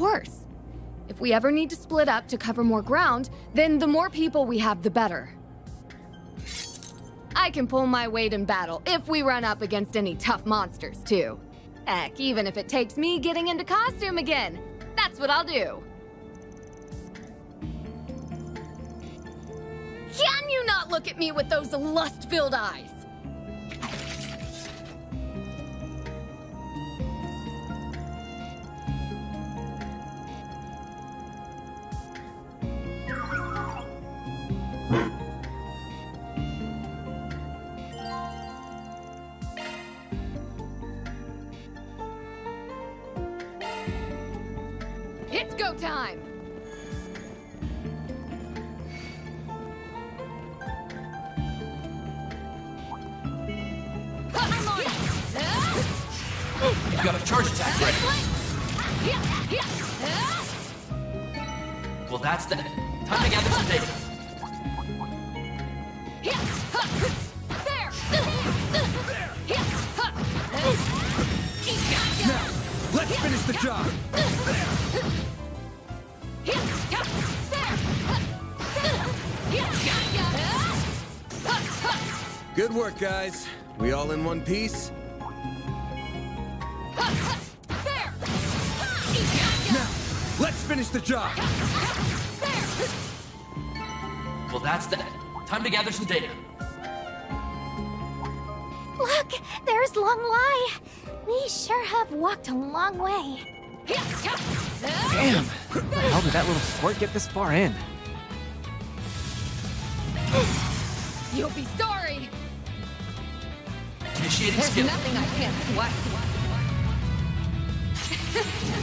course. If we ever need to split up to cover more ground, then the more people we have, the better. I can pull my weight in battle if we run up against any tough monsters, too. Heck, even if it takes me getting into costume again. That's what I'll do. Can you not look at me with those lust-filled eyes? It's go time! I'm on it! You've got a charge attack ready. Well, that's that. Time to gather some data. Now, let's finish the job. Good work, guys. We all in one piece? Now, let's finish the job. Well, that's that. Time to gather some data. Look, there's Long Lai. We sure have walked a long way. Damn! How the hell did that little squirt get this far in? You'll be sorry! Initiating There's skill. nothing I can't swipe.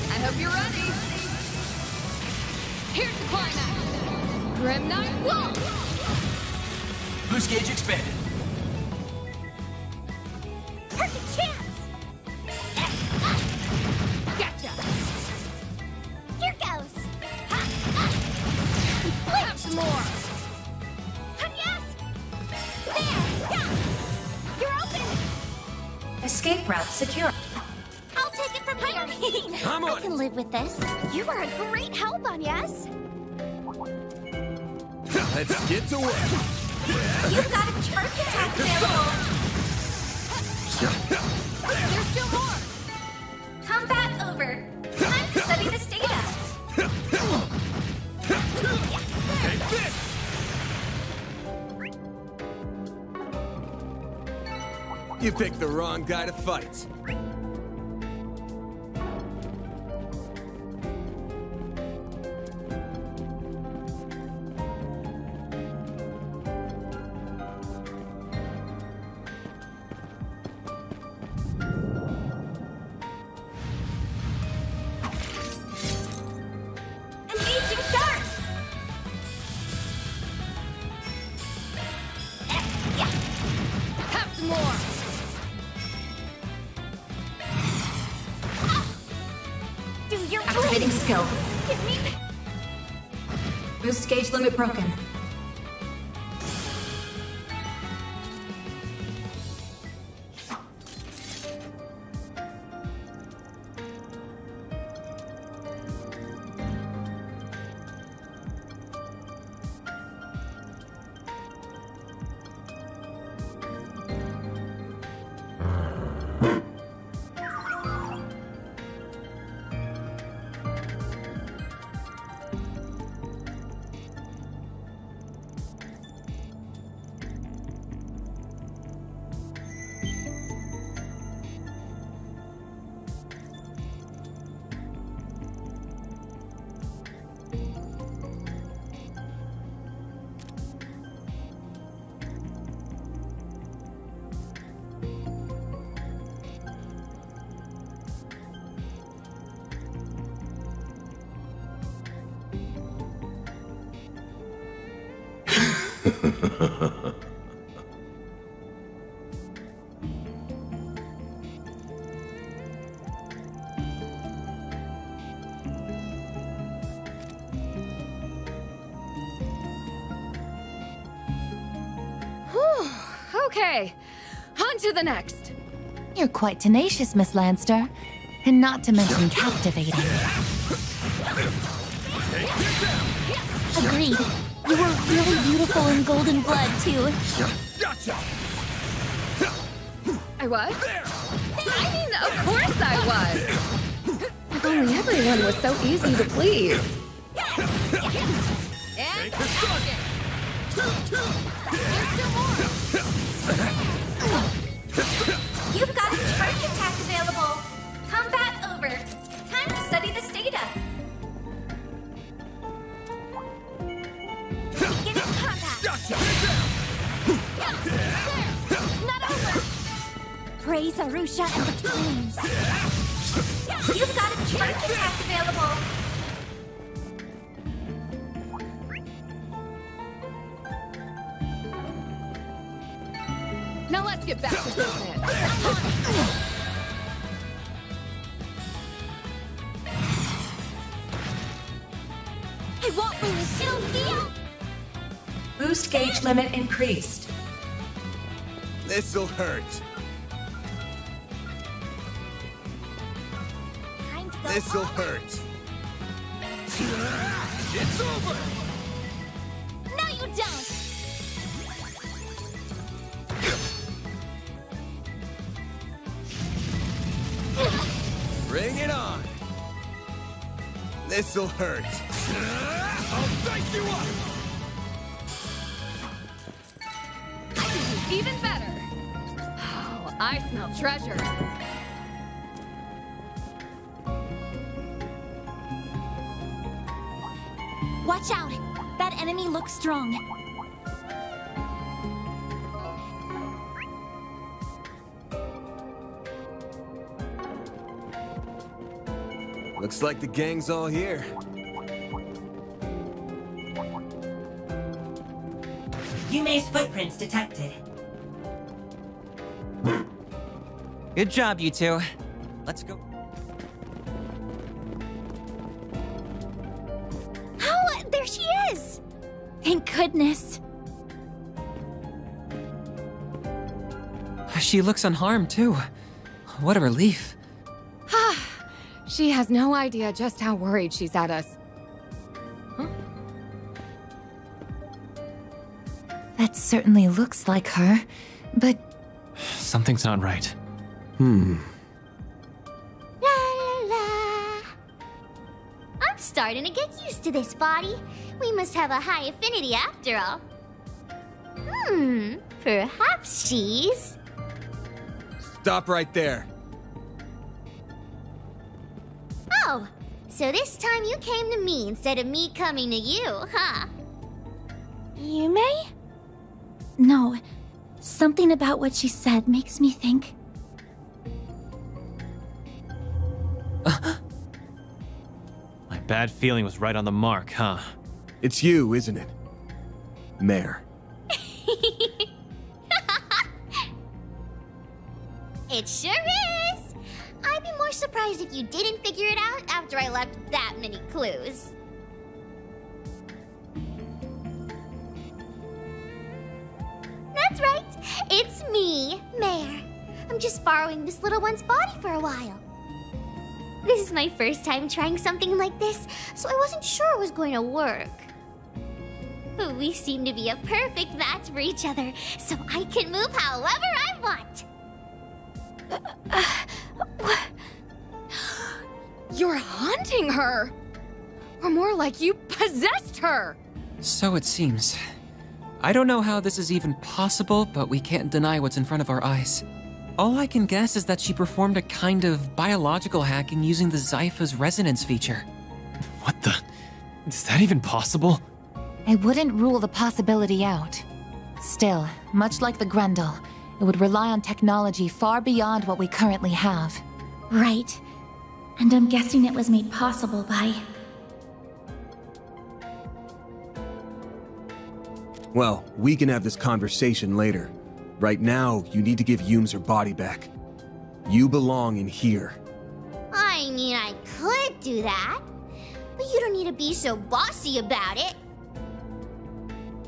I hope you're ready. Here's the climax. Grim Knight Wall! Boost gauge expanded. Perfect chance! Gotcha! Here goes! Have some more! Yes! There! Yeah! You're open! Escape route secure. I'll take it from here! I'm on I can live with this. You were a great help on Yes! Let's get to work. You've got a charge attack available! There's still more! Combat over. Time to study this data. Take this! You picked the wrong guy to fight. Engaging sharks! Have some more! Do your Activating skill. Give me... Boost gauge limit broken. Okay, on to the next. You're quite tenacious, Miss Lanster. And not to mention captivating. Agreed. You were really beautiful in golden blood, too. Gotcha! I was? I mean, of course I was! If only everyone was so easy to please. And target! There's two more! You've got a charge attack available. Combat over. Time to study this data. Beginning combat. Gotcha! It's not over! Praise Arusha and the twins. You've got a charge attack available. Now let's get back to business. I won't lose, Sylvia! Boost gauge limit increased. This'll hurt. Time to go This'll home. hurt. It's over! No, you don't! Bring it on! This'll hurt. I'll dice you up! I can do even better. Oh, I smell treasure. Watch out! That enemy looks strong. Looks like the gang's all here. Yume's footprints detected. Good job, you two. Let's go. Oh, there she is! Thank goodness. She looks unharmed, too. What a relief. She has no idea just how worried she's at us. That certainly looks like her, but... Something's not right. La la la. I'm starting to get used to this body. We must have a high affinity after all. Perhaps she's... Stop right there. Oh, so this time you came to me instead of me coming to you, huh? Yume? No. Something about what she said makes me think... My bad feeling was right on the mark, huh? It's you, isn't it? Mare. It sure is! I'd be more surprised if you didn't figure it out after I left that many clues. That's right! It's me, Mare. I'm just borrowing this little one's body for a while. This is my first time trying something like this, so I wasn't sure it was going to work. But we seem to be a perfect match for each other, so I can move however I want. You're haunting her! Or more like you possessed her! So it seems. I don't know how this is even possible, but we can't deny what's in front of our eyes. All I can guess is that she performed a kind of biological hacking using the Zypha's resonance feature. What the? Is that even possible? I wouldn't rule the possibility out. Still, much like the Grendel, it would rely on technology far beyond what we currently have. Right. And I'm guessing it was made possible by... Well, we can have this conversation later. Right now, you need to give Yumes her body back. You belong in here. I mean, I could do that, but you don't need to be so bossy about it.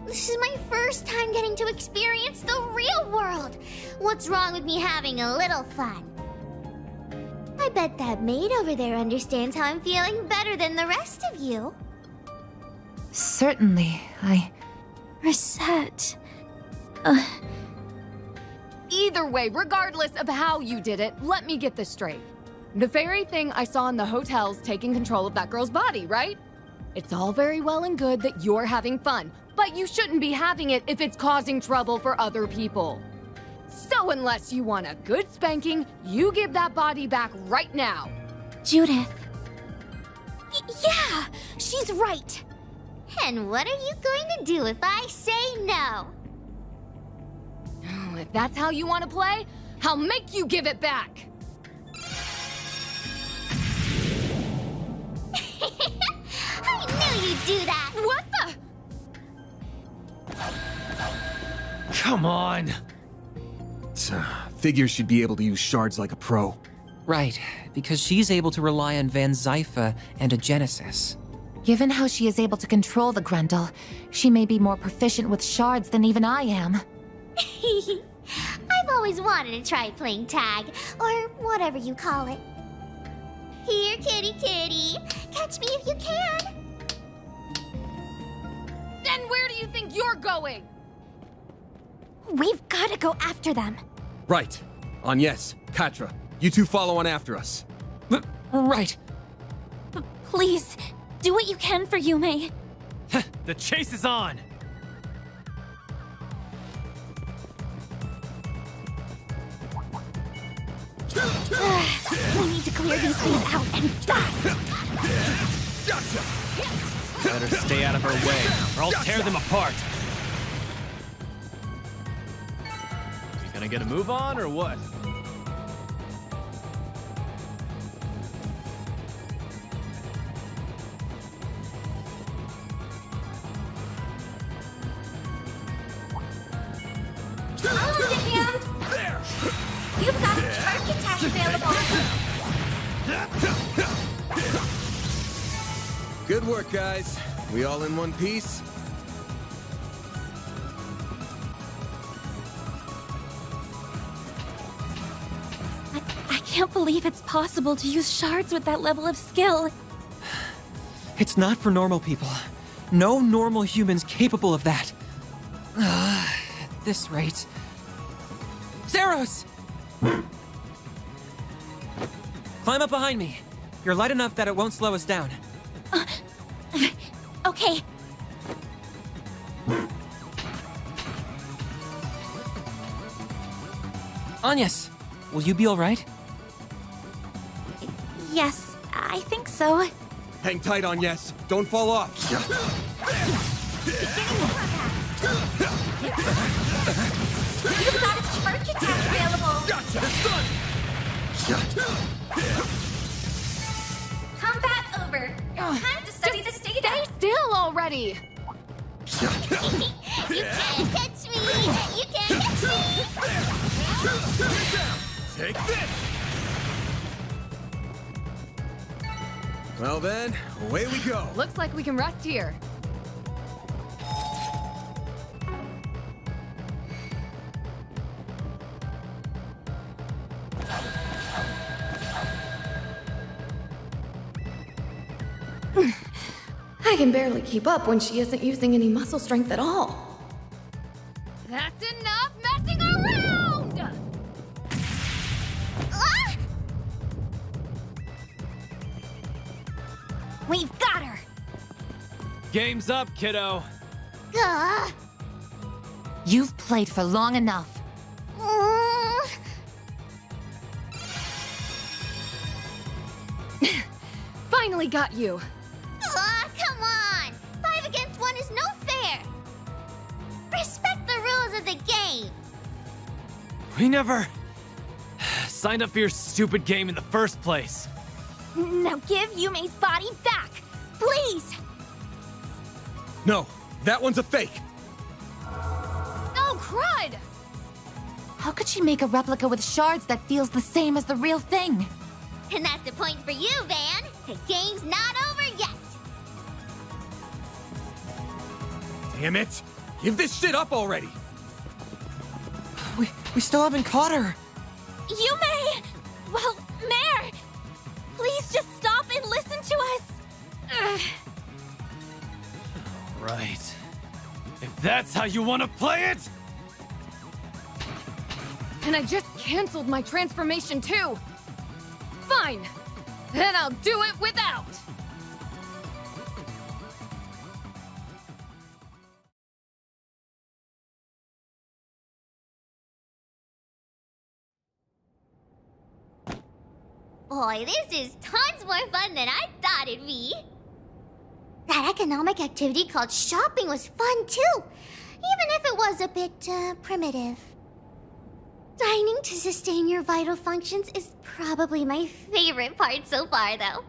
This is my first time getting to experience the real world. What's wrong with me having a little fun? I bet that maid over there understands how I'm feeling better than the rest of you. Certainly, Reset. Either way, regardless of how you did it, let me get this straight. The fairy thing I saw in the hotel's taking control of that girl's body, right? It's all very well and good that you're having fun, but you shouldn't be having it if it's causing trouble for other people. So unless you want a good spanking, you give that body back right now. Judith. Yeah, she's right. And what are you going to do if I say no? If that's how you want to play, I'll make you give it back. I knew you'd do that. What the? Come on. Figure she'd be able to use shards like a pro. Right, because she's able to rely on Van Zypha and a Genesis. given how she is able to control the Grendel, she may be more proficient with shards than even I am. I've always wanted to try playing tag, or whatever you call it. Here, kitty kitty. Catch me if you can. Then where do you think you're going? We've got to go after them. Right. Agnes, Katra, you two follow on after us. Right. Please, do what you can for Yume. The chase is on! We need to clear these things out and fast! Better stay out of her way, or I'll tear them apart! You gonna get a move on, or what? You've got a charge attack available. Good work, guys. We all in one piece? I can't believe it's possible to use shards with that level of skill. It's not for normal people. No normal human's capable of that. At this rate... Zeros! Climb up behind me. You're light enough that it won't slow us down. Okay. Agnes, will you be alright? Yes, I think so. Hang tight, Agnes. Don't fall off. You've got a charge attack available. Gotcha! Combat over. Time to study the data. Stay still already! You can't catch me. You can't catch me. Take this! Well then, away we go. Looks like we can rest here. I can barely keep up when she isn't using any muscle strength at all. That's enough messing around! Ah! We've got her! Game's up, kiddo. You've played for long enough. Finally got you. Come on! 5 against 1 is no fair! Respect the rules of the game! We never signed up for your stupid game in the first place. Now give Yume's body back! Please! No, that one's a fake. Oh, crud! How could she make a replica with shards that feels the same as the real thing? And that's a point for you, Van! The game's not over yet! Damn it! Give this shit up already! We still haven't caught her. Yume! Well, Mare, Please just stop and listen to us! Right. If that's how you want to play it! And I just canceled my transformation too! Fine! Then I'll do it without! Boy, this is tons more fun than I thought it'd be. That economic activity called shopping was fun too, even if it was a bit primitive. Dining to sustain your vital functions is probably my favorite part so far, though.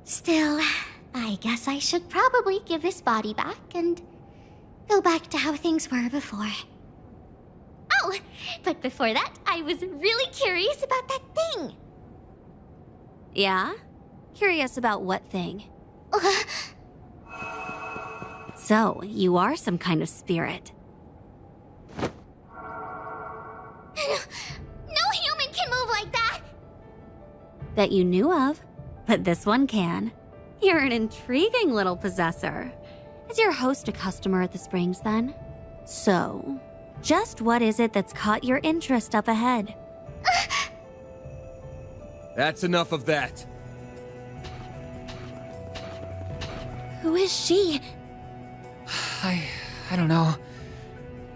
Still, I guess I should probably give this body back and go back to how things were before. Oh, but before that, I was really curious about that thing. Yeah? Curious about what thing? So, you are some kind of spirit. No human can move like that! That you knew of, but this one can. You're an intriguing little possessor. Is your host a customer at the Springs, then? So, just what is it that's caught your interest up ahead? That's enough of that. Who is she? I don't know.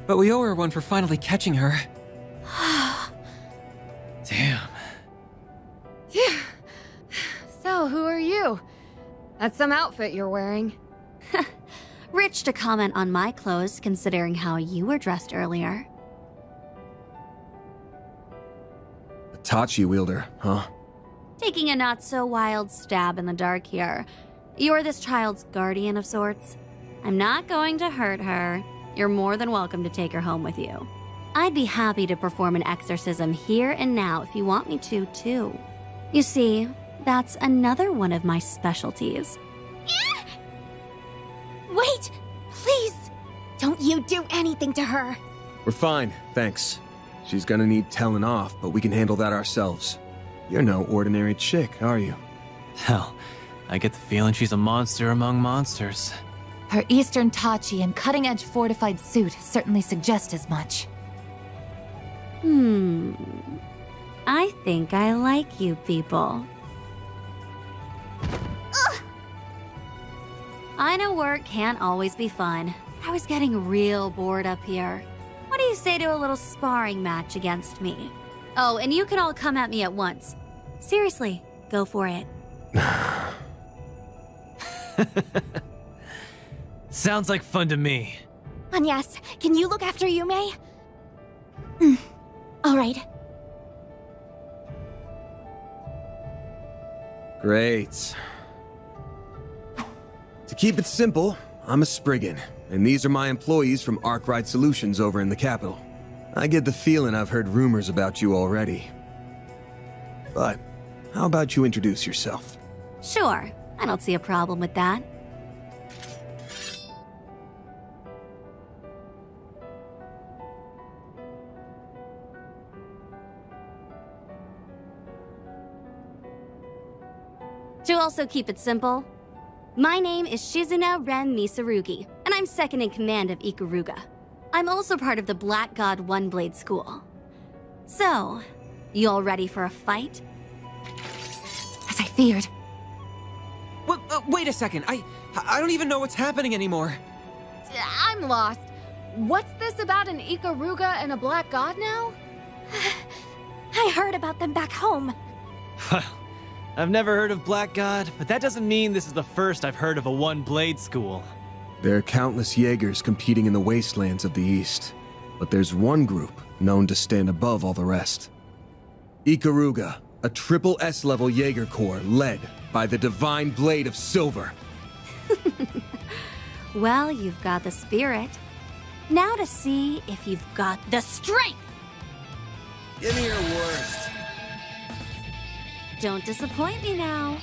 But we owe her one for finally catching her. Damn. Yeah. So, who are you? That's some outfit you're wearing. Rich to comment on my clothes, considering how you were dressed earlier. A Tachi wielder, huh? Taking a not-so-wild stab in the dark here. You're this child's guardian of sorts. I'm not going to hurt her. You're more than welcome to take her home with you. I'd be happy to perform an exorcism here and now if you want me to, too. You see, that's another one of my specialties. Wait! Please! Don't you do anything to her! We're fine, thanks. She's gonna need telling off, but we can handle that ourselves. You're no ordinary chick, are you? Hell, I get the feeling she's a monster among monsters. Her Eastern Tachi and cutting-edge fortified suit certainly suggest as much. I think I like you people. I know work can't always be fun. I was getting real bored up here. What do you say to a little sparring match against me? Oh, and you can all come at me at once. Seriously, go for it. Sounds like fun to me. Anyas, can you look after Yume? All right. Great. To keep it simple, I'm a Spriggan, and these are my employees from Arkwright Solutions over in the capital. I get the feeling I've heard rumors about you already. But how about you introduce yourself? Sure, I don't see a problem with that. To also keep it simple, my name is Shizuna Ren Misarugi, and I'm second in command of Ikaruga. I'm also part of the Black God One Blade School. So, you all ready for a fight? As I feared. Wait a second, I don't even know what's happening anymore. I'm lost. What's this about an Ikaruga and a Black God now? I heard about them back home. I've never heard of Black God, but that doesn't mean this is the first I've heard of a one-blade school. There are countless Jaegers competing in the wastelands of the East, but there's one group known to stand above all the rest. Ikaruga, a triple S-level Jaeger Corps led by the Divine Blade of Silver. Well, you've got the spirit. Now to see if you've got the strength! Give me your worst. Don't disappoint me now.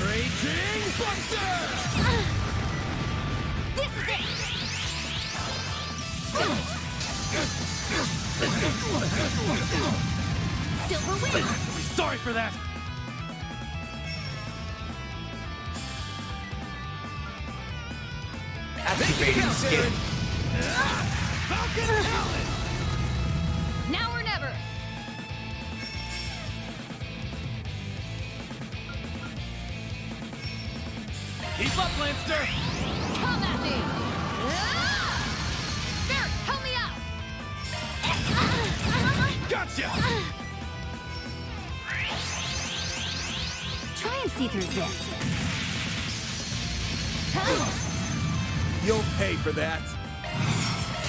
Raging Buster! This is it! Silver wings! Sorry for that! Activating skin. Falcon Talon! Now or never! Keep up, Lancer! Come at me! Barret, help me out! Gotcha! Try and see through this. You'll pay for that.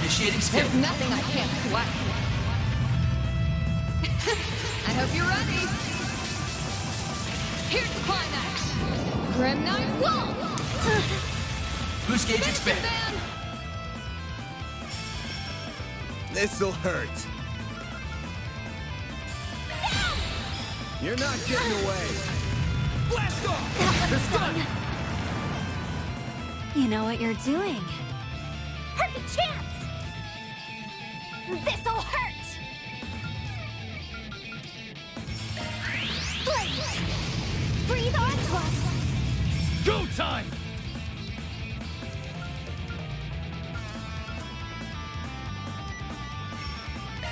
Initiating skill. There's nothing I can't swipe. I hope you're ready. Here's the climax. Grim Knight Wall! Boost gauge expanded. This'll hurt. You're not getting away. Blast off! You know what you're doing. Perfect chance! This'll hurt! Blaze! Breathe onto us! Go time!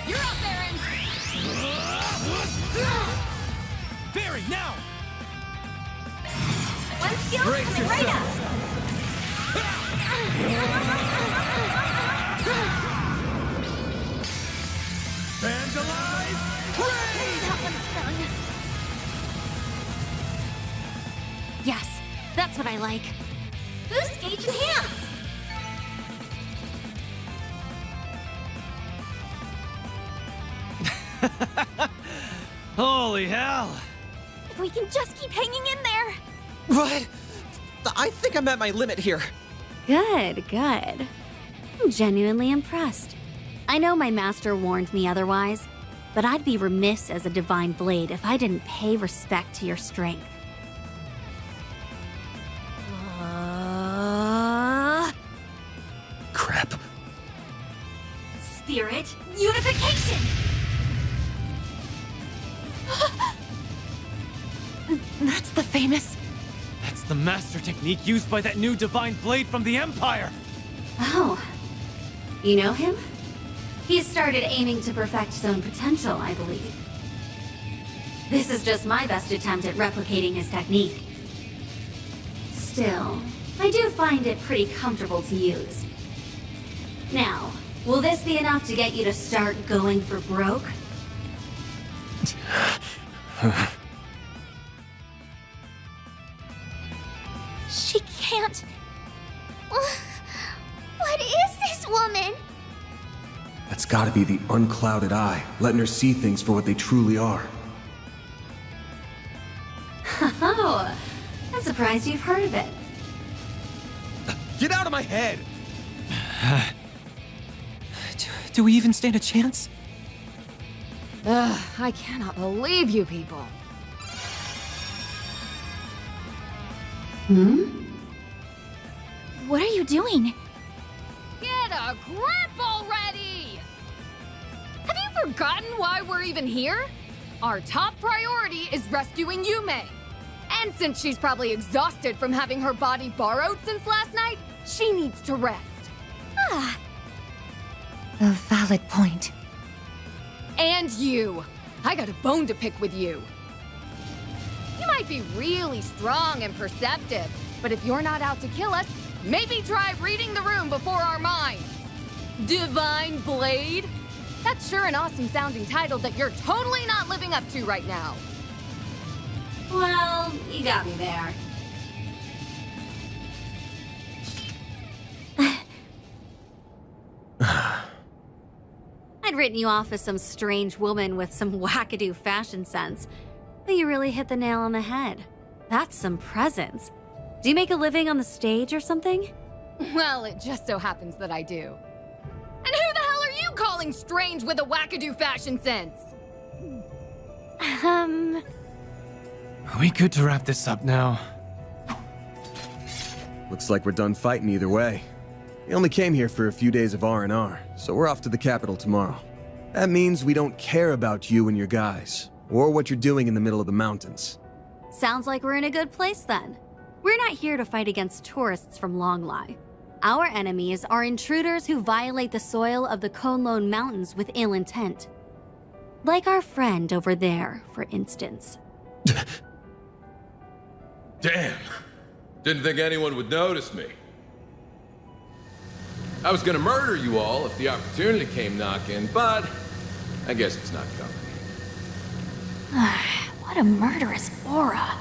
You're up, Aaron! Barry, now! One skill coming right up! Vandalize! That one stung. Yes, that's what I like. Boost gauge enhanced! Holy hell! If we can just keep hanging in there. What? I think I'm at my limit here. Good, good. I'm genuinely impressed. I know my master warned me otherwise, but I'd be remiss as a divine blade if I didn't pay respect to your strength. Crap. Spirit unification! That's the famous... That's the master technique used by that new divine blade from the Empire! Oh. You know him? He's started aiming to perfect his own potential, I believe. This is just my best attempt at replicating his technique. Still, I do find it pretty comfortable to use. Now, will this be enough to get you to start going for broke? She can't... What is this woman? That's gotta be the unclouded eye, letting her see things for what they truly are. Oh, I'm surprised you've heard of it. Get out of my head! Do we even stand a chance? Ugh, I cannot believe you people. What are you doing? Get a grip already! Have you forgotten why we're even here? Our top priority is rescuing Yume. And since she's probably exhausted from having her body borrowed since last night, she needs to rest. Ah, A valid point. And you. I got a bone to pick with you. You might be really strong and perceptive, but if you're not out to kill us, maybe try reading the room before our minds. Divine Blade? That's sure an awesome sounding title that you're totally not living up to right now. Well, you got me there. I'd written you off as some strange woman with some wackadoo fashion sense, but you really hit the nail on the head. That's some presence. Do you make a living on the stage or something? Well, it just so happens that I do. And who the hell are you calling strange with a wackadoo fashion sense? Are we good to wrap this up now? Looks like we're done fighting either way. We only came here for a few days of R&R, so we're off to the capital tomorrow. That means we don't care about you and your guys, or what you're doing in the middle of the mountains. Sounds like we're in a good place then. We're not here to fight against tourists from Longlai. Our enemies are intruders who violate the soil of the Konlone Mountains with ill intent. Like our friend over there, for instance. Damn. Didn't think anyone would notice me. I was gonna murder you all if the opportunity came knocking, but I guess it's not coming. What a murderous aura.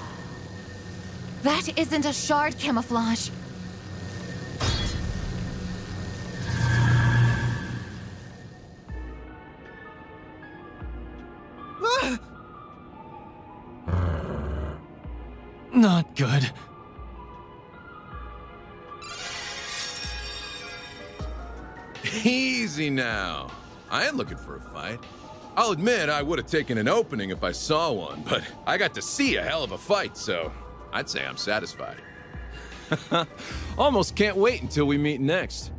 That isn't a shard camouflage. Not good. Easy now. I ain't looking for a fight. I'll admit I would have taken an opening if I saw one, but I got to see a hell of a fight, so I'd say I'm satisfied. Almost can't wait until we meet next.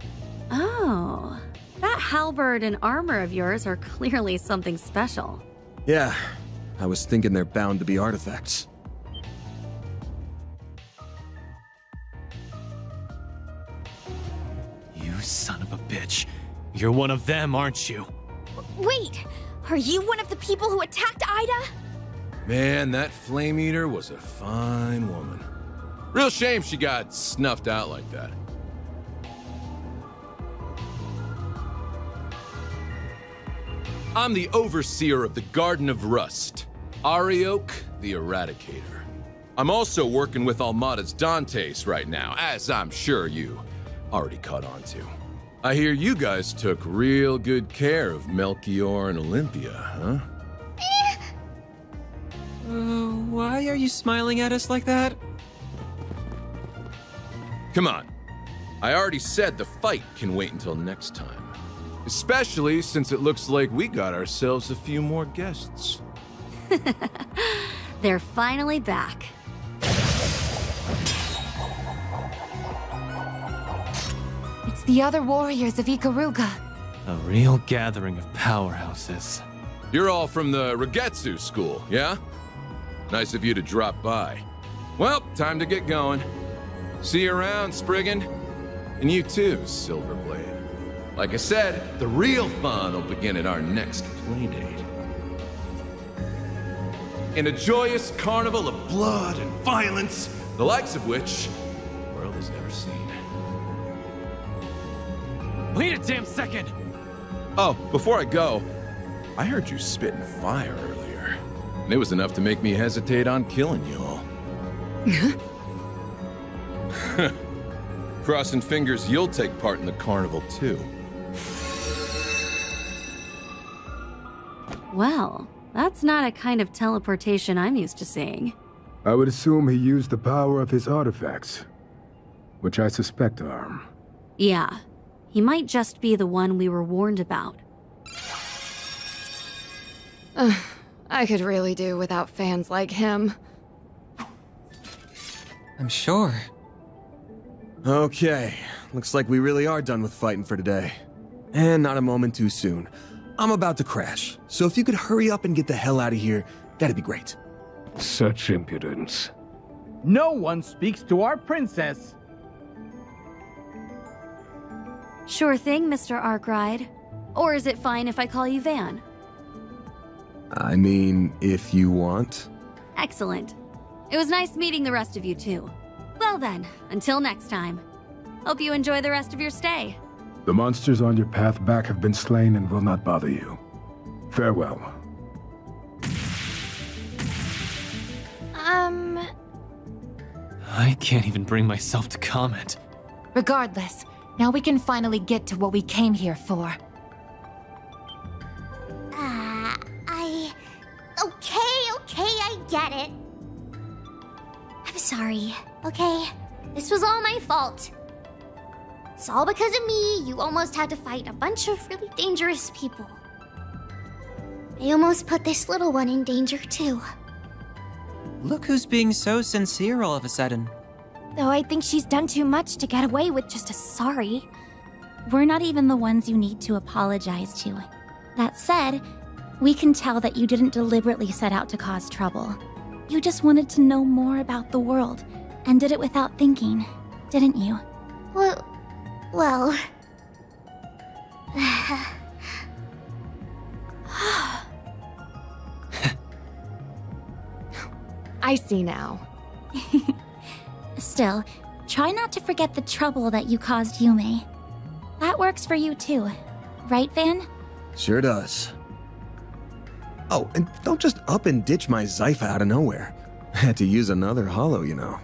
Oh, that halberd and armor of yours are clearly something special. Yeah, I was thinking they're bound to be artifacts. You son of a bitch. You're one of them, aren't you? Wait, are you one of the people who attacked Ida? Man, that Flame Eater was a fine woman. Real shame she got snuffed out like that. I'm the Overseer of the Garden of Rust, Arioch the Eradicator. I'm also working with Almada's Dantes right now, as I'm sure you already caught on to. I hear you guys took real good care of Melchior and Olympia, huh? Why are you smiling at us like that? Come on. I already said the fight can wait until next time. Especially since it looks like we got ourselves a few more guests. They're finally back. It's the other warriors of Ikaruga. A real gathering of powerhouses. You're all from the Regetsu school, yeah? Nice of you to drop by. Well, time to get going. See you around, Spriggan. And you too, Silverblade. Like I said, the real fun will begin at our next playdate. In a joyous carnival of blood and violence, the likes of which the world has never seen. Wait a damn second! Oh, before I go, I heard you spitting fire earlier. And it was enough to make me hesitate on killing you all. Crossing fingers you'll take part in the carnival too. Well, that's not a kind of teleportation I'm used to seeing. I would assume he used the power of his artifacts, which I suspect are. Yeah, he might just be the one we were warned about. I could really do without fans like him. I'm sure. Okay, looks like we really are done with fighting for today. And not a moment too soon. I'm about to crash, so if you could hurry up and get the hell out of here, that'd be great. Such impudence. No one speaks to our princess. Sure thing, Mr. Arkride. Or is it fine if I call you Van? I mean, if you want. Excellent. It was nice meeting the rest of you too. Well then, until next time. Hope you enjoy the rest of your stay. The monsters on your path back have been slain and will not bother you. Farewell. I can't even bring myself to comment. Regardless, now we can finally get to what we came here for. Okay, I get it. I'm sorry, okay? This was all my fault. It's all because of me. You almost had to fight a bunch of really dangerous people. I almost put this little one in danger, too. Look who's being so sincere all of a sudden. Though I think she's done too much to get away with just a sorry. we're not even the ones you need to apologize to. That said, we can tell that you didn't deliberately set out to cause trouble. You just wanted to know more about the world, and did it without thinking, didn't you? Well... I see now. Still, try not to forget the trouble that you caused Yume. That works for you too, right, Van? Sure does. Oh, and don't just up and ditch my Zypha out of nowhere. Had to use another hollow, you know.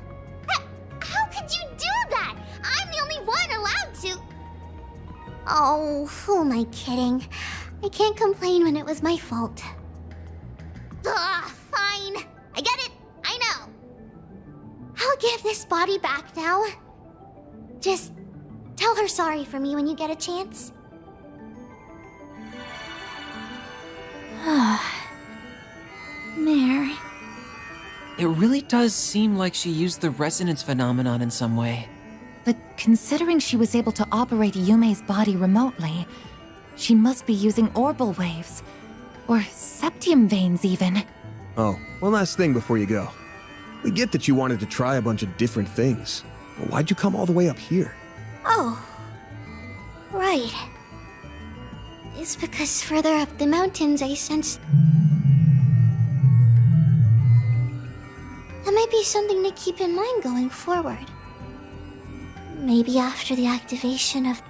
How could you do that? I'm the only one allowed to... Oh, who am I kidding? I can't complain when it was my fault. Ugh, fine. I get it. I know. I'll give this body back now. Just tell her sorry for me when you get a chance. Mare. It really does seem like she used the resonance phenomenon in some way. But considering she was able to operate Yume's body remotely, she must be using orbal waves. Or septium veins, even. Oh, one last thing before you go. We get that you wanted to try a bunch of different things. But why'd you come all the way up here? Oh. Right. It's because further up the mountains I sensed... That might be something to keep in mind going forward. Maybe after the activation of...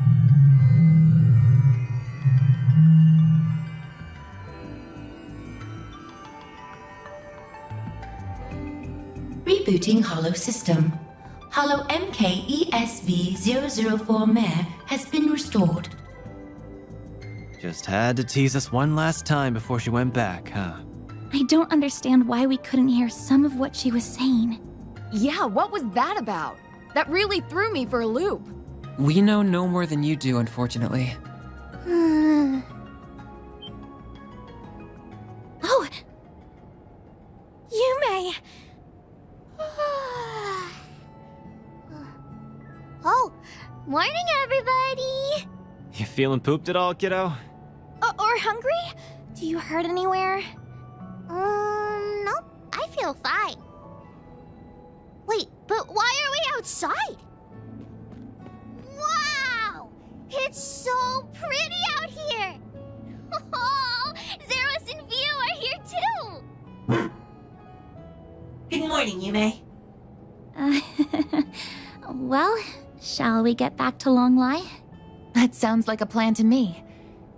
Rebooting Hollow System. Hollow MKESV004 Mare has been restored. Just had to tease us one last time before she went back, huh? I don't understand why we couldn't hear some of what she was saying. Yeah, what was that about? That really threw me for a loop. We know no more than you do, unfortunately. Oh! Yume! Oh, morning everybody! You feeling pooped at all, kiddo? Or hungry? Do you hurt anywhere? Nope. I feel fine. Wait, but why are we outside? Wow! It's so pretty out here! Oh, Zeros and Vio are here too! Good morning, Yume. Well, shall we get back to Longlai? That sounds like a plan to me.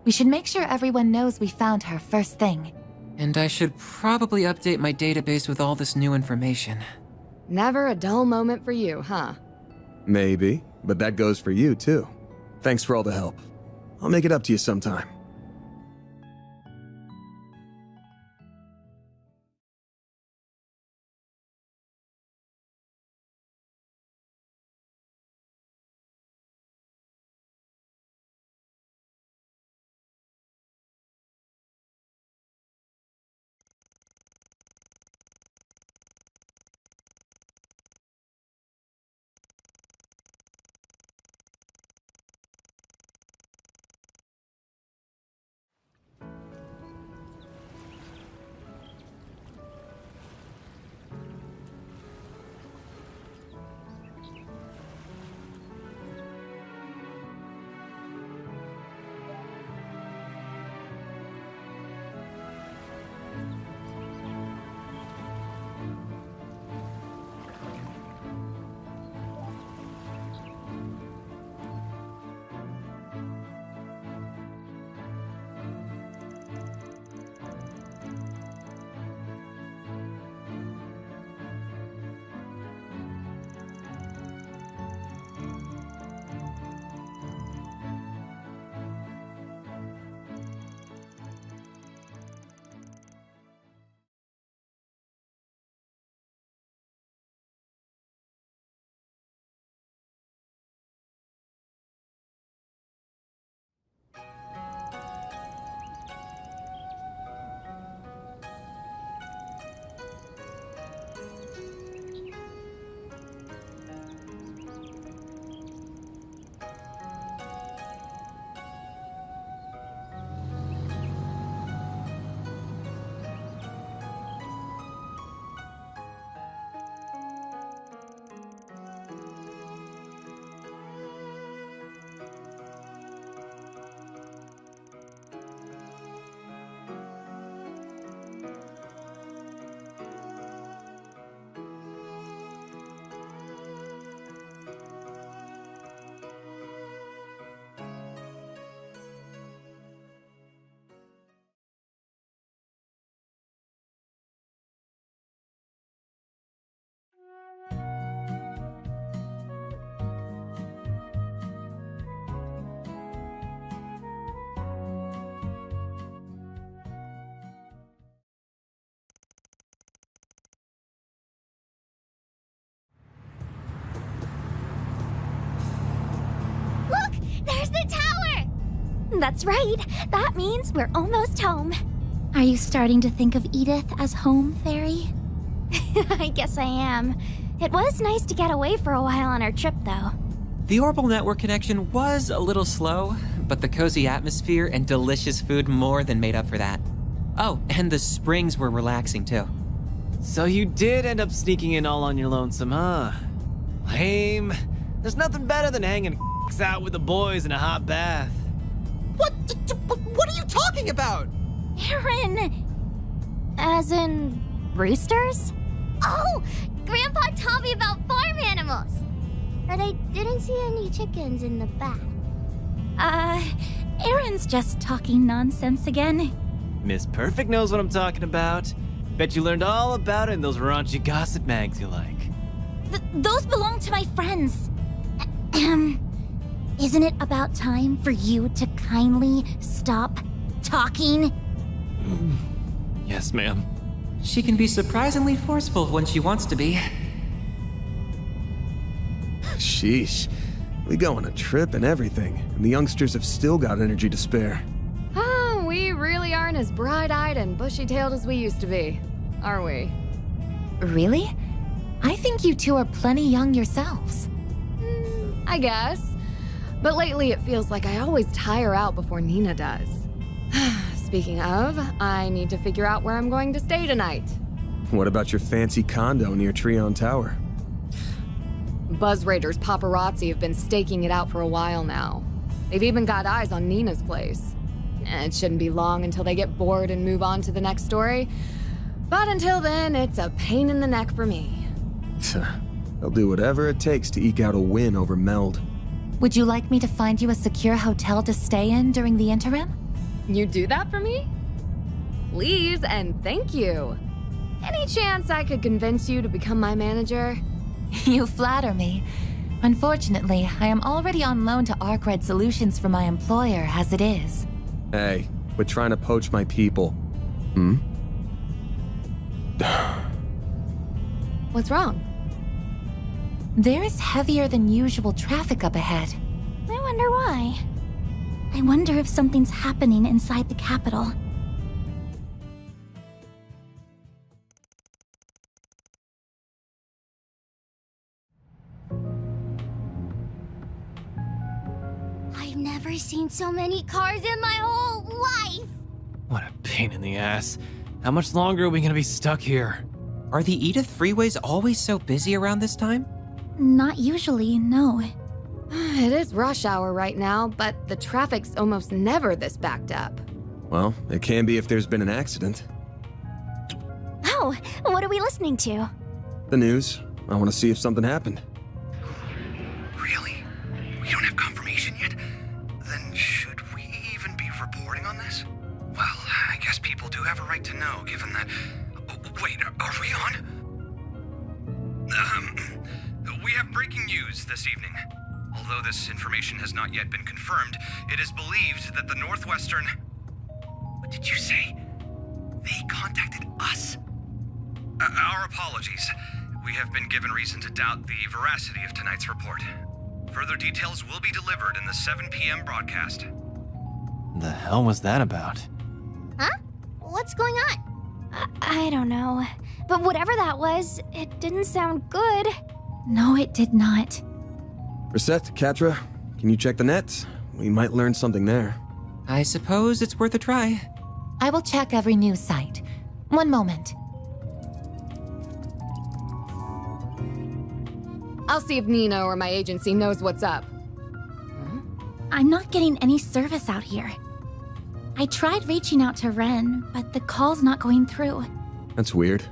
We should make sure everyone knows we found her first thing. And I should probably update my database with all this new information. Never a dull moment for you, huh? Maybe, but that goes for you too. Thanks for all the help. I'll make it up to you sometime. That's right. That means we're almost home. Are you starting to think of Edith as home, Fairy? I guess I am. It was nice to get away for a while on our trip, though. The orbital network connection was a little slow, but the cozy atmosphere and delicious food more than made up for that. Oh, and the springs were relaxing too. So you did end up sneaking in all on your lonesome, huh? Lame. There's nothing better than hanging out with the boys in a hot bath. What are you talking about? Aaron! As in, roosters? Oh, Grandpa taught me about farm animals. But I didn't see any chickens in the bath. Aaron's just talking nonsense again. Miss Perfect knows what I'm talking about. Bet you learned all about it in those raunchy gossip mags you like. Those belong to my friends. Isn't it about time for you to kindly stop talking? Yes, ma'am. She can be surprisingly forceful when she wants to be. Sheesh. We go on a trip and everything, and the youngsters have still got energy to spare. Oh, we really aren't as bright-eyed and bushy-tailed as we used to be, are we? Really? I think you two are plenty young yourselves. I guess. But lately it feels like I always tire out before Nina does. Speaking of, I need to figure out where I'm going to stay tonight. What about your fancy condo near Treon Tower? Buzz Raiders paparazzi have been staking it out for a while now. They've even got eyes on Nina's place. It shouldn't be long until they get bored and move on to the next story. But until then, it's a pain in the neck for me. They'll do whatever it takes to eke out a win over Meld. Would you like me to find you a secure hotel to stay in during the interim? You do that for me? Please and thank you. Any chance I could convince you to become my manager? You flatter me. Unfortunately, I am already on loan to Arcred Solutions for my employer as it is. Hey, quit trying to poach my people. What's wrong? There is heavier than usual traffic up ahead. I wonder why. I wonder if something's happening inside the capital. I've never seen so many cars in my whole life! What a pain in the ass. How much longer are we gonna be stuck here? Are the Edith freeways always so busy around this time? Not usually, no. It is rush hour right now, but the traffic's almost never this backed up. Well, it can be if there's been an accident. Oh, what are we listening to? The news. I want to see if something happened. Really? We don't have confirmation yet? Then should we even be reporting on this? Well, I guess people do have a right to know, given that... Wait, are we on? We have breaking news this evening. Although this information has not yet been confirmed, it is believed that the Northwestern... What did you say? They contacted us? Our apologies. We have been given reason to doubt the veracity of tonight's report. Further details will be delivered in the 7 p.m. broadcast. The hell was that about? Huh? What's going on? I don't know. But whatever that was, it didn't sound good. No, it did not. Reset, Katra, can you check the net? We might learn something there. I suppose it's worth a try. I will check every news site. One moment. I'll see if Nina or my agency knows what's up. I'm not getting any service out here. I tried reaching out to Ren, but the call's not going through. That's weird.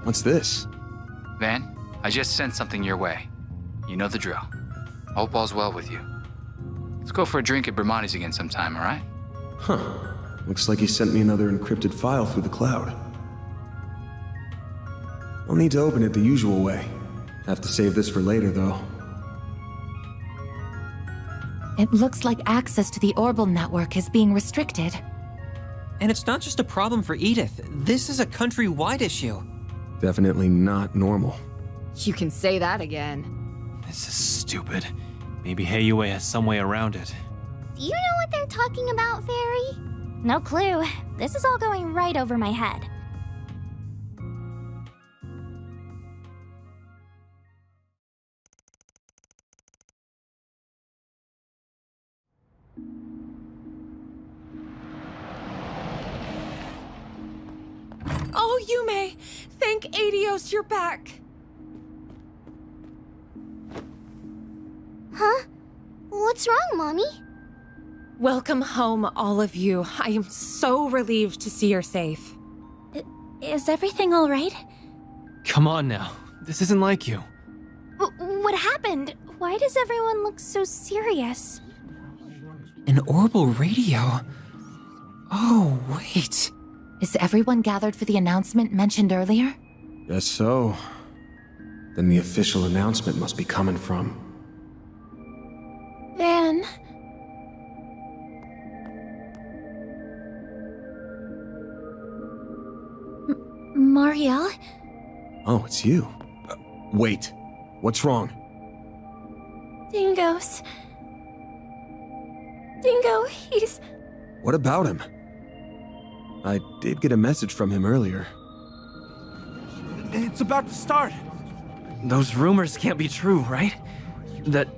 What's this? Van, I just sent something your way. You know the drill. Hope all's well with you. Let's go for a drink at Bermonti's again sometime, alright? Huh. Looks like he sent me another encrypted file through the cloud. I'll need to open it the usual way. Have to save this for later, though. It looks like access to the orbital network is being restricted. And it's not just a problem for Edith. This is a countrywide issue. Definitely not normal. You can say that again. This is stupid. Maybe Heiyue has some way around it. Do you know what they're talking about, Fairy? No clue. This is all going right over my head. Oh, Yume! Thank Adios you're back! Huh? What's wrong, Mommy? Welcome home, all of you. I am so relieved to see you're safe. Is everything all right? Come on now. This isn't like you. What happened? Why does everyone look so serious? An orbital radio? Oh, wait. Is everyone gathered for the announcement mentioned earlier? Guess so. Then the official announcement must be coming from... Van... Marielle? Oh, it's you. Wait. What's wrong? Dingo's... Dingo, he's... What about him? I did get a message from him earlier. It's about to start. Those rumors can't be true, right? That...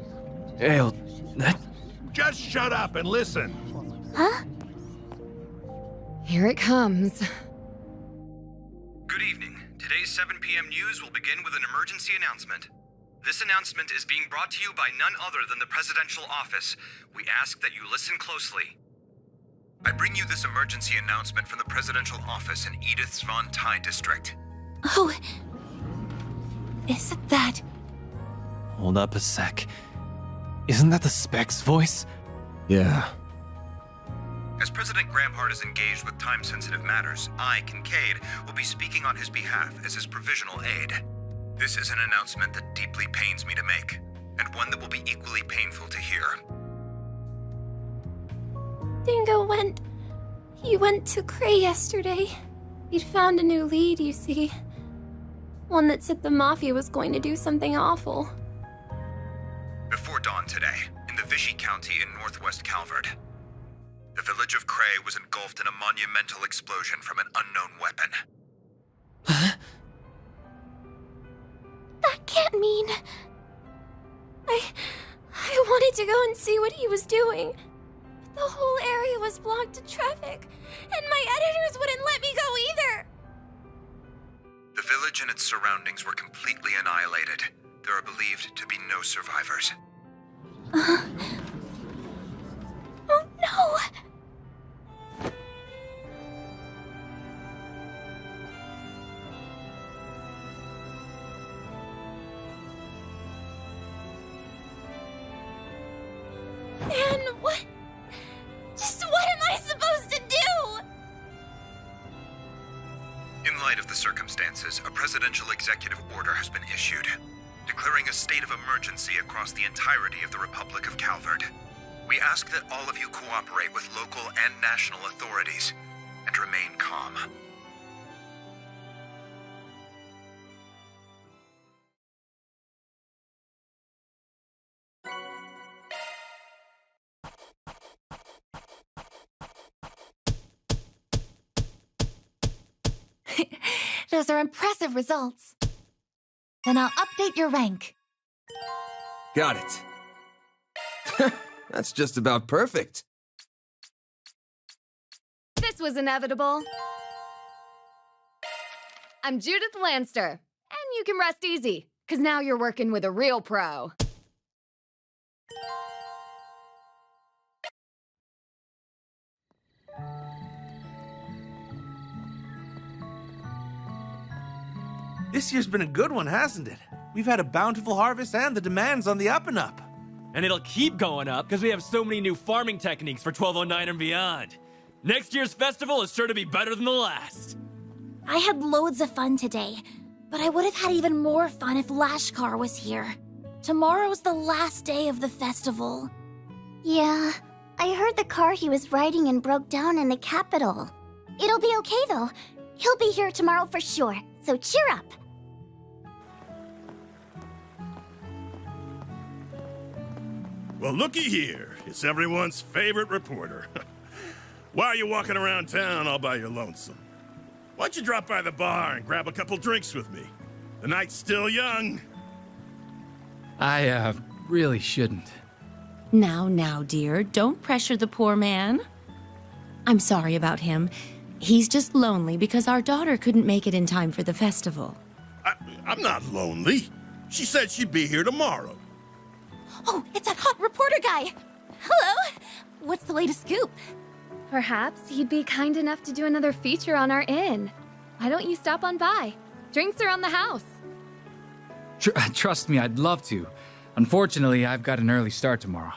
Just shut up and listen. Huh? Here it comes. Good evening. Today's 7 p.m. news will begin with an emergency announcement. This announcement is being brought to you by none other than the Presidential Office. We ask that you listen closely. I bring you this emergency announcement from the Presidential Office in Edith's Von Tai district. Oh... Isn't that... Hold up a sec. Isn't that the Spec's voice? Yeah. As President Gramhart is engaged with time-sensitive matters, I, Kincaid, will be speaking on his behalf as his provisional aide. This is an announcement that deeply pains me to make, and one that will be equally painful to hear. Dingo went... He went to Cray yesterday. He'd found a new lead, you see. One that said the Mafia was going to do something awful. Before dawn today, in the Vichy County in northwest Calvert, the village of Cray was engulfed in a monumental explosion from an unknown weapon. That can't mean... I wanted to go and see what he was doing. But the whole area was blocked to traffic, and my editors wouldn't let me go either. The village and its surroundings were completely annihilated. There are believed to be no survivors. Oh no! And what? Just what am I supposed to do? In light of the circumstances, a presidential executive order has been issued, declaring a state of emergency across the entirety of the Republic of Calvert. We ask that all of you cooperate with local and national authorities and remain calm. Those are impressive results. Then I'll update your rank. Got it. That's just about perfect. This was inevitable. I'm Judith Lanster, and you can rest easy, because now you're working with a real pro. This year's been a good one, hasn't it? We've had a bountiful harvest and the demand's on the up and up. And it'll keep going up because we have so many new farming techniques for 1209 and beyond. Next year's festival is sure to be better than the last. I had loads of fun today, but I would have had even more fun if Lashkar was here. Tomorrow's the last day of the festival. Yeah, I heard the car he was riding in broke down in the capital. It'll be okay though. He'll be here tomorrow for sure, so cheer up. Well, looky here. It's everyone's favorite reporter. Why are you walking around town all by your lonesome? Why don't you drop by the bar and grab a couple drinks with me? The night's still young. I, really shouldn't. Now, dear, don't pressure the poor man. I'm sorry about him. He's just lonely because our daughter couldn't make it in time for the festival. I'm not lonely. She said she'd be here tomorrow. Oh, it's that hot reporter guy! Hello! What's the latest scoop? Perhaps he'd be kind enough to do another feature on our inn. Why don't you stop on by? Drinks around the house. Trust me, I'd love to. Unfortunately, I've got an early start tomorrow.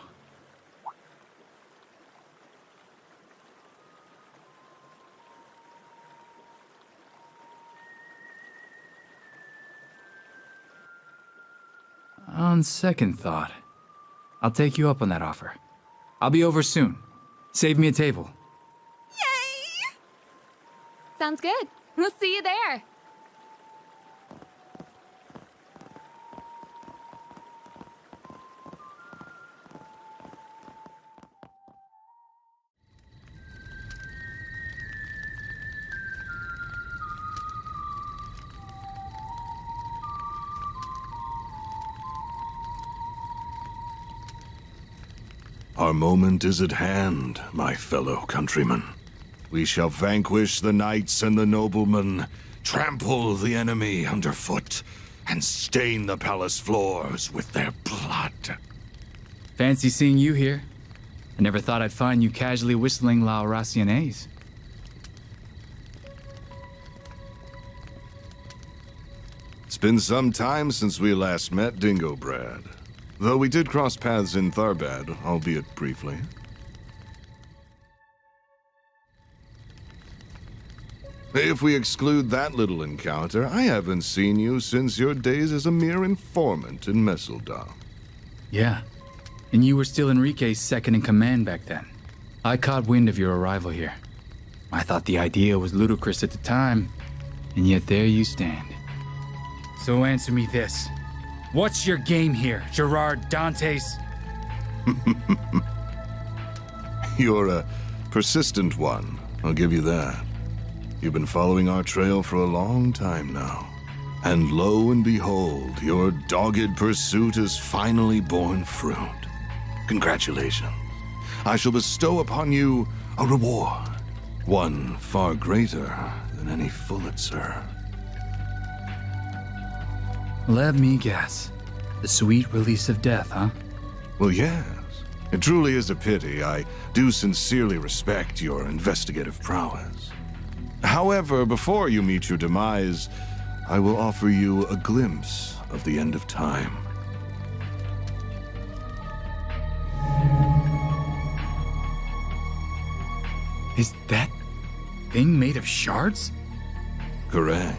On second thought, I'll take you up on that offer. I'll be over soon. Save me a table. Sounds good. We'll see you there. Our moment is at hand, my fellow countrymen. We shall vanquish the knights and the noblemen, trample the enemy underfoot, and stain the palace floors with their blood. Fancy seeing you here. I never thought I'd find you casually whistling La Raciones. It's been some time since we last met, Dingo Brad. Though we did cross paths in Tharbad, albeit briefly. If we exclude that little encounter, I haven't seen you since your days as a mere informant in Messeldom. Yeah, and you were still Enrique's second in command back then. I caught wind of your arrival here. I thought the idea was ludicrous at the time, and yet there you stand. So answer me this. What's your game here, Gerard Dantes? You're a persistent one, I'll give you that. You've been following our trail for a long time now. And lo and behold, your dogged pursuit has finally borne fruit. Congratulations. I shall bestow upon you a reward. One far greater than any Pulitzer. Let me guess. The sweet release of death, huh? Well, yes. It truly is a pity. I do sincerely respect your investigative prowess. However, before you meet your demise, I will offer you a glimpse of the end of time. Is that thing made of shards? Correct.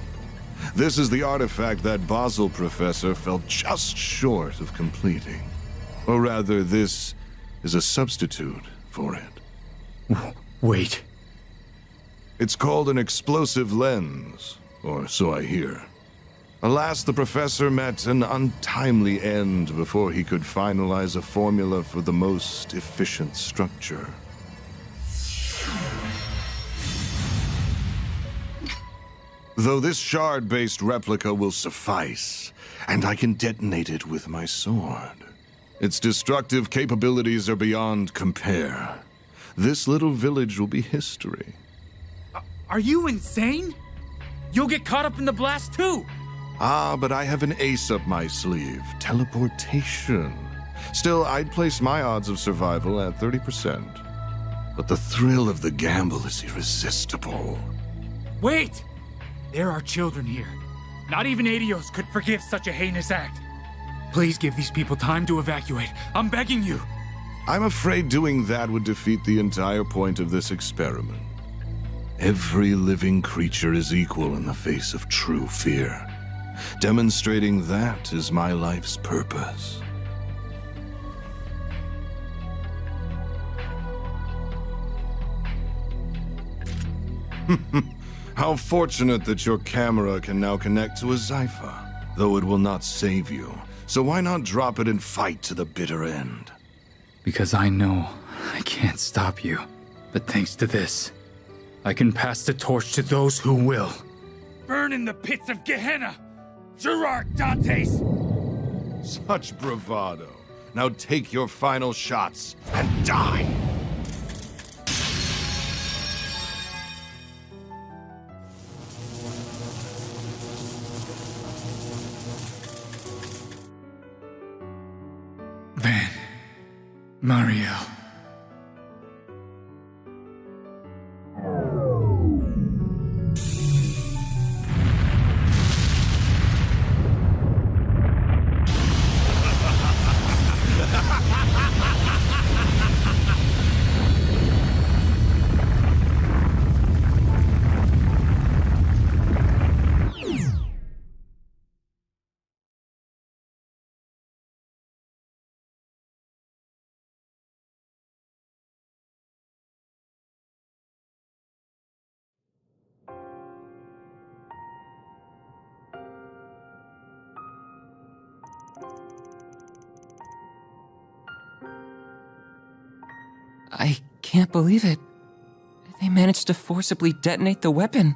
This is the artifact that Basel professor fell just short of completing. Or rather, this is a substitute for it. Wait. It's called an explosive lens, or so I hear. Alas, the professor met an untimely end before he could finalize a formula for the most efficient structure. Though this shard-based replica will suffice, and I can detonate it with my sword. Its destructive capabilities are beyond compare. This little village will be history. Are you insane? You'll get caught up in the blast too! Ah, but I have an ace up my sleeve. Teleportation. Still, I'd place my odds of survival at 30%. But the thrill of the gamble is irresistible. Wait! There are children here. Not even Adios could forgive such a heinous act. Please give these people time to evacuate. I'm begging you. I'm afraid doing that would defeat the entire point of this experiment. Every living creature is equal in the face of true fear. Demonstrating that is my life's purpose. How fortunate that your camera can now connect to a Zypha, though it will not save you. So why not drop it and fight to the bitter end? Because I know I can't stop you. But thanks to this, I can pass the torch to those who will. Burn in the pits of Gehenna! Gerard Dantes! Such bravado. Now take your final shots and die! Van. Mario. I can't believe it. They managed to forcibly detonate the weapon.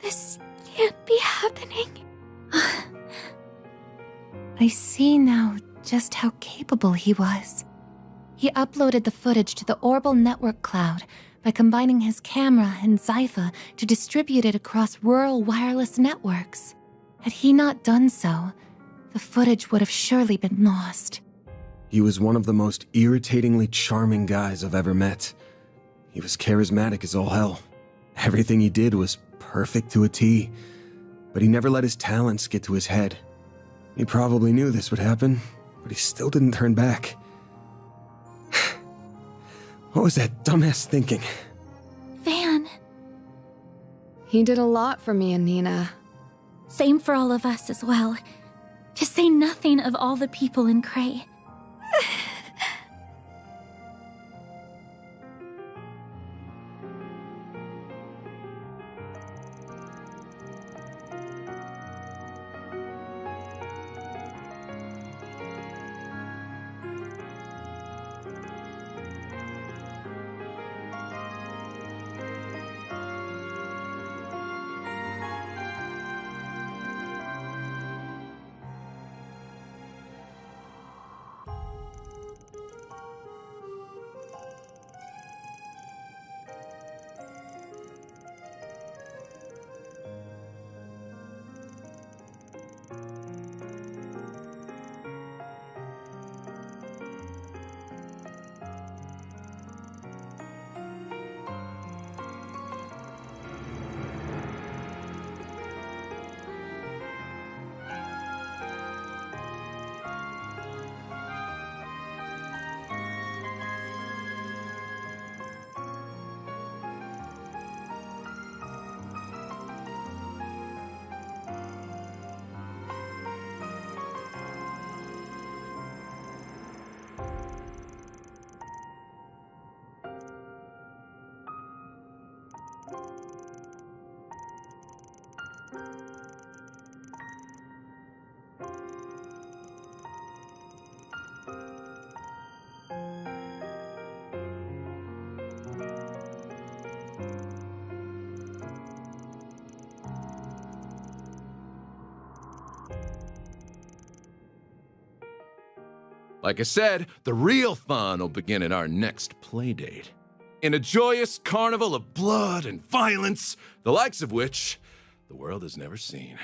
This can't be happening. I see now just how capable he was. He uploaded the footage to the Orbal network cloud by combining his camera and Zypha to distribute it across rural wireless networks. Had he not done so, the footage would have surely been lost. He was one of the most irritatingly charming guys I've ever met. He was charismatic as all hell. Everything he did was perfect to a T, but he never let his talents get to his head. He probably knew this would happen, but he still didn't turn back. What was that dumbass thinking? Van. He did a lot for me and Nina. Same for all of us as well. To say nothing of all the people in Cray. Like I said, the real fun will begin at our next playdate. In a joyous carnival of blood and violence, the likes of which the world has never seen.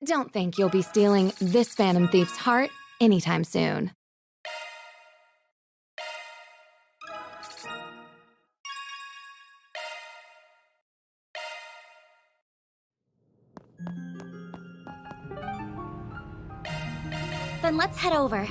Don't think you'll be stealing this Phantom Thief's heart anytime soon. Then let's head over.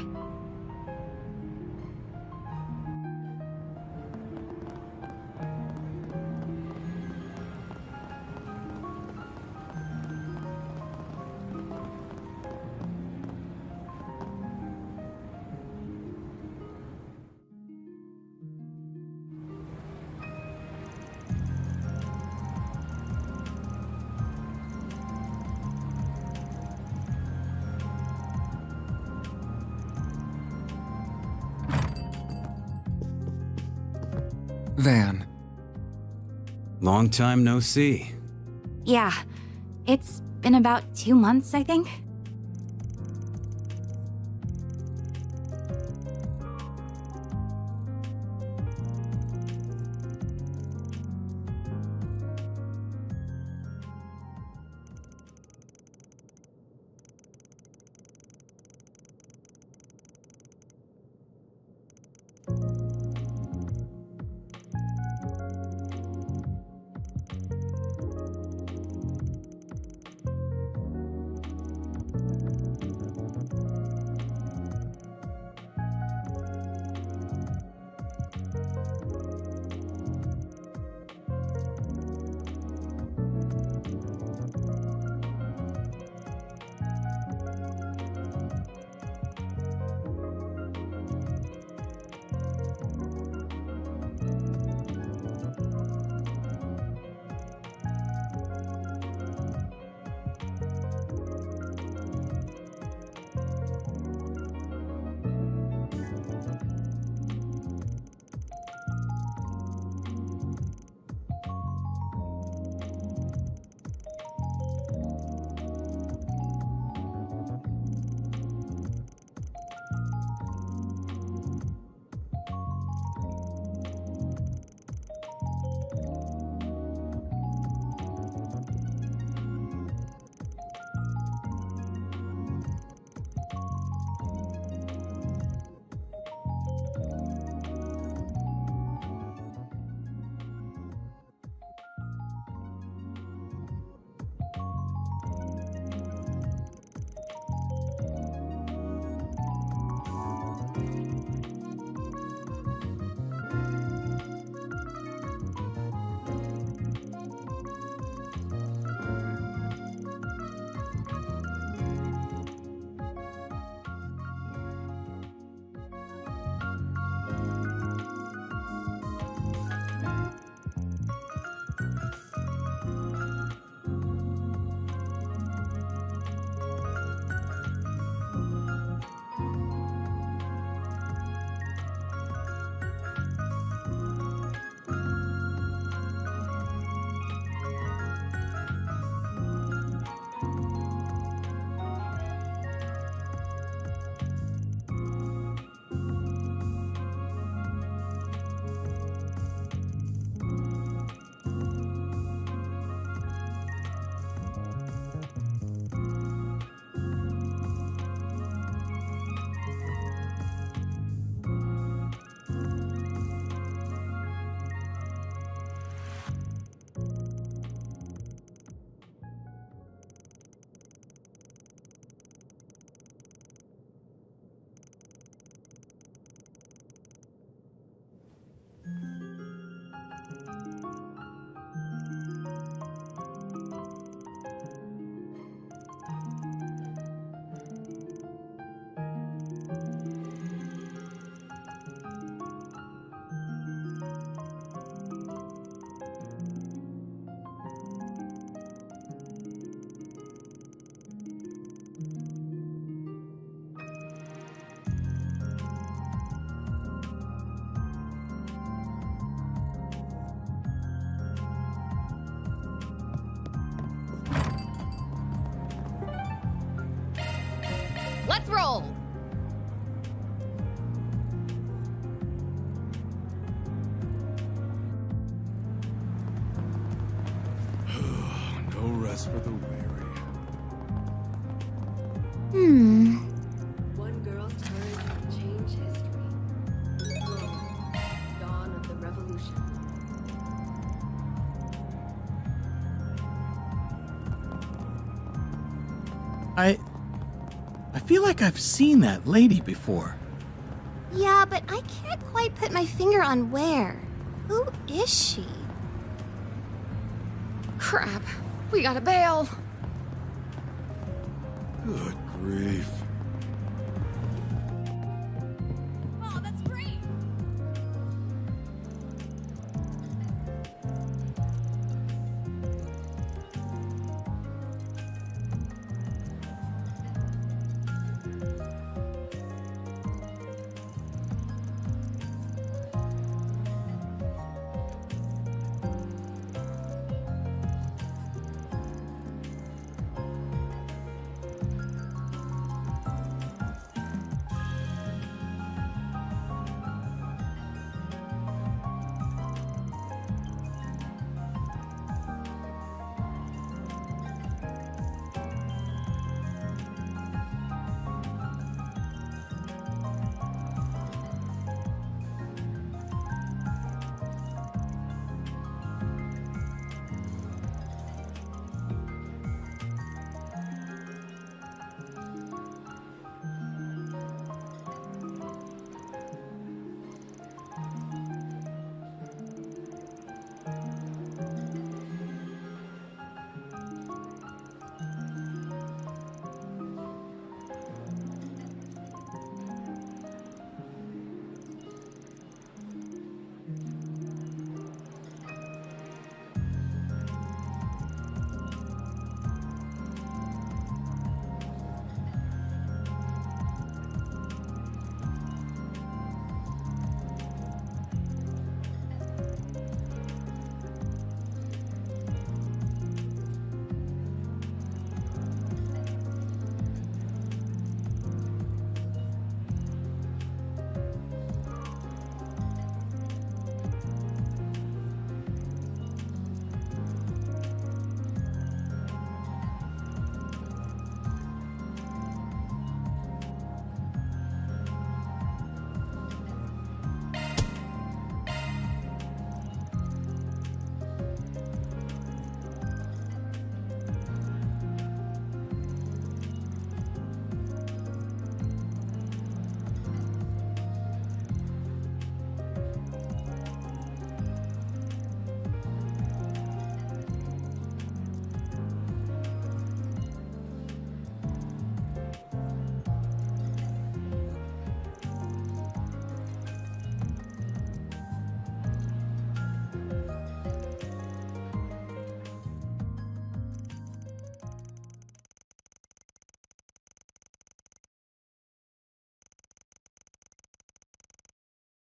Van. Long time no see. Yeah, it's been about 2 months, I think. Let's roll! No rest for the weary. One girl's courage will change history. Dawn of the revolution. I feel like I've seen that lady before. Yeah, but I can't quite put my finger on where. Who is she? Crap. We gotta bail. Good grief. Oh, that's great.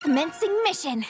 Commencing mission.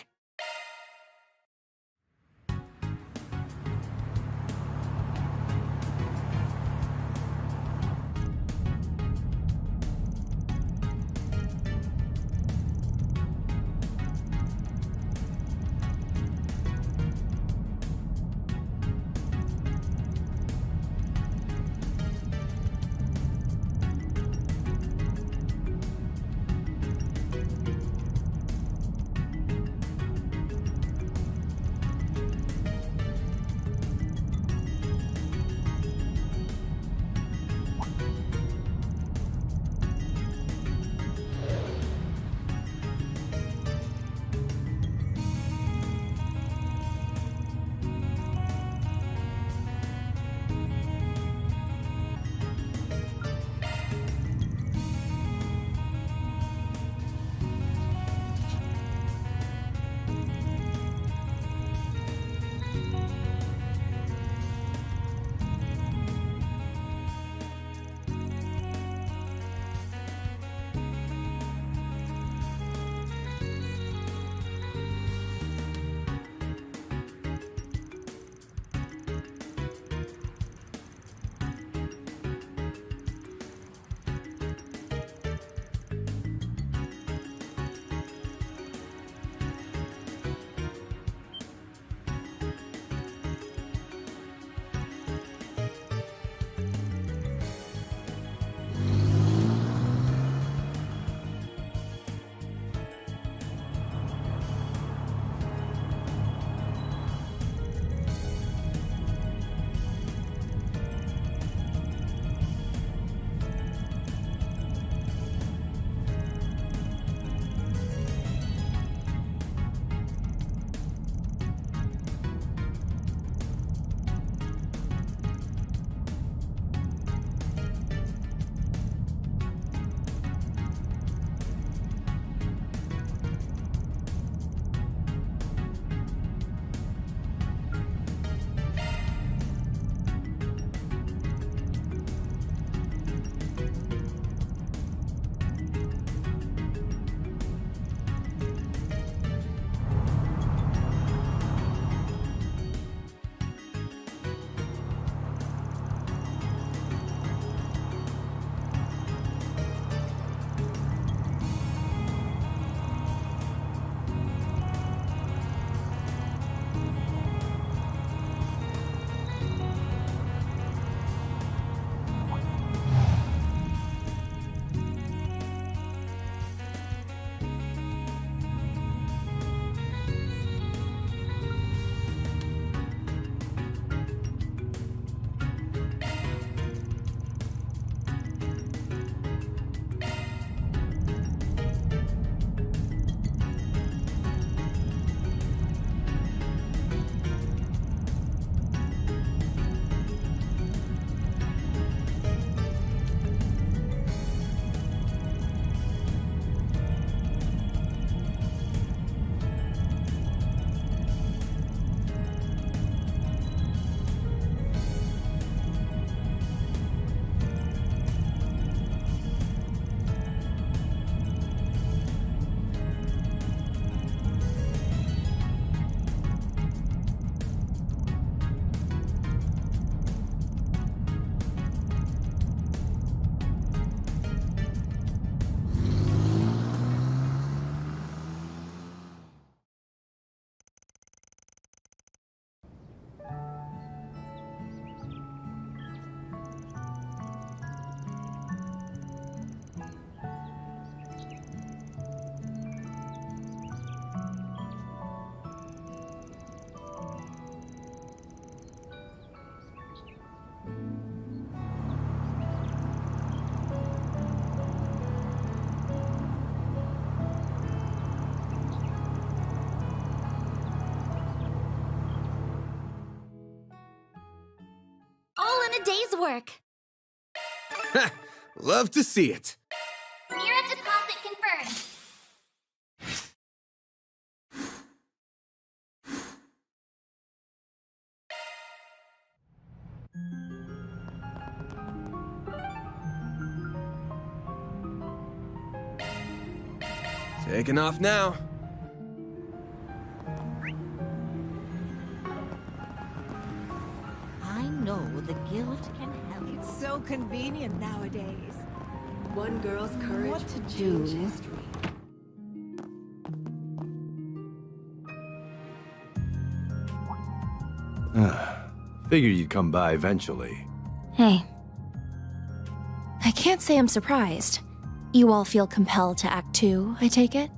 a day's work. Love to see it. Mira deposit confirmed. Taking off now. I know the guild can help. It's so convenient nowadays. One girl's courage What to will do? change history. Figured you'd come by eventually. Hey. I can't say I'm surprised. You all feel compelled to act too, I take it?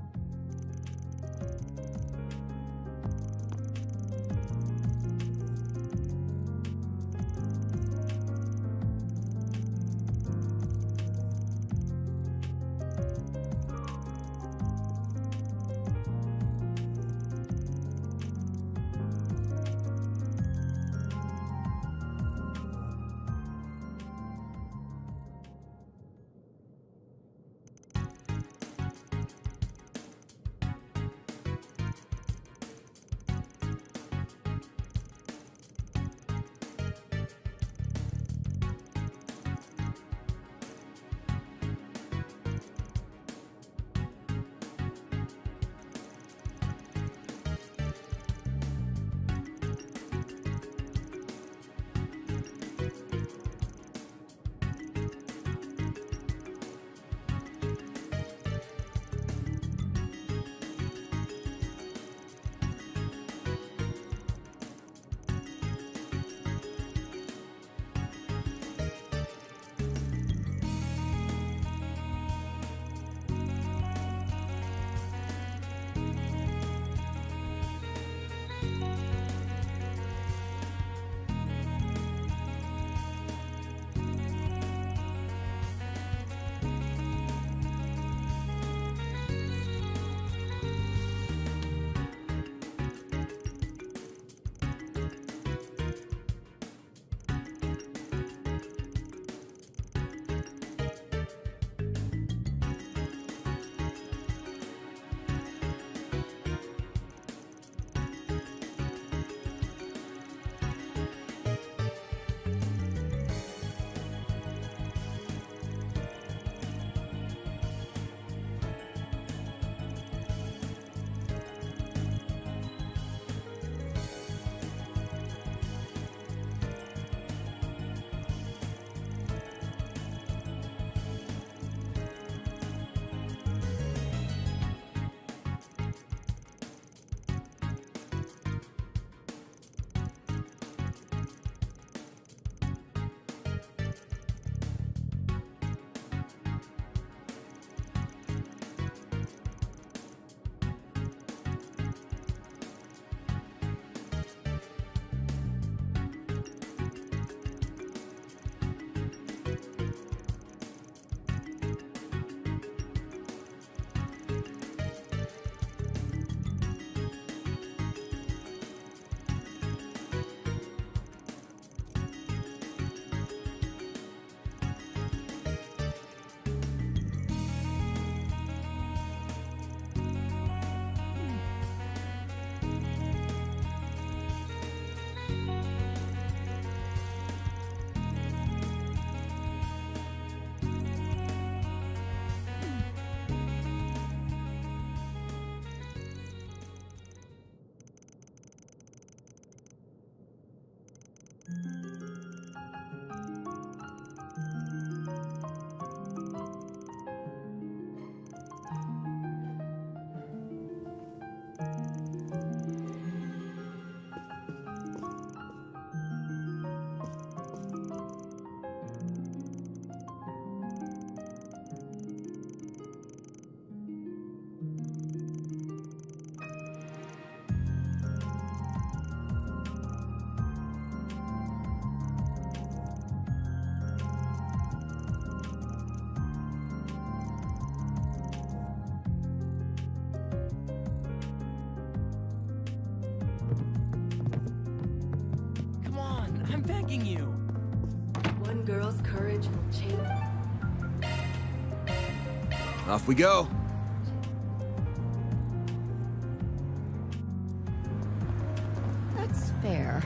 I'm begging you. girl's courage will change. Off we go. That's fair.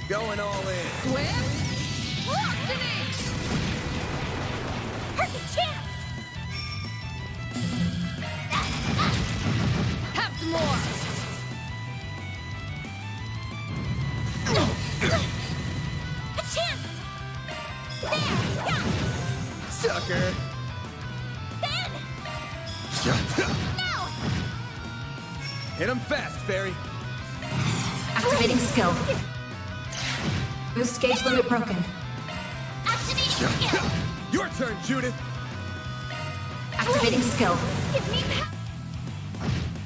Going all in. Swift? Velocity! Perfect chance! Have some more! A chance! There! Yeah! Sucker! Ben! No! Hit him fast, Fairy. Activating skill. Boost gauge limit broken. Activating skill! Your turn, Judith. Activating skill. Give me power!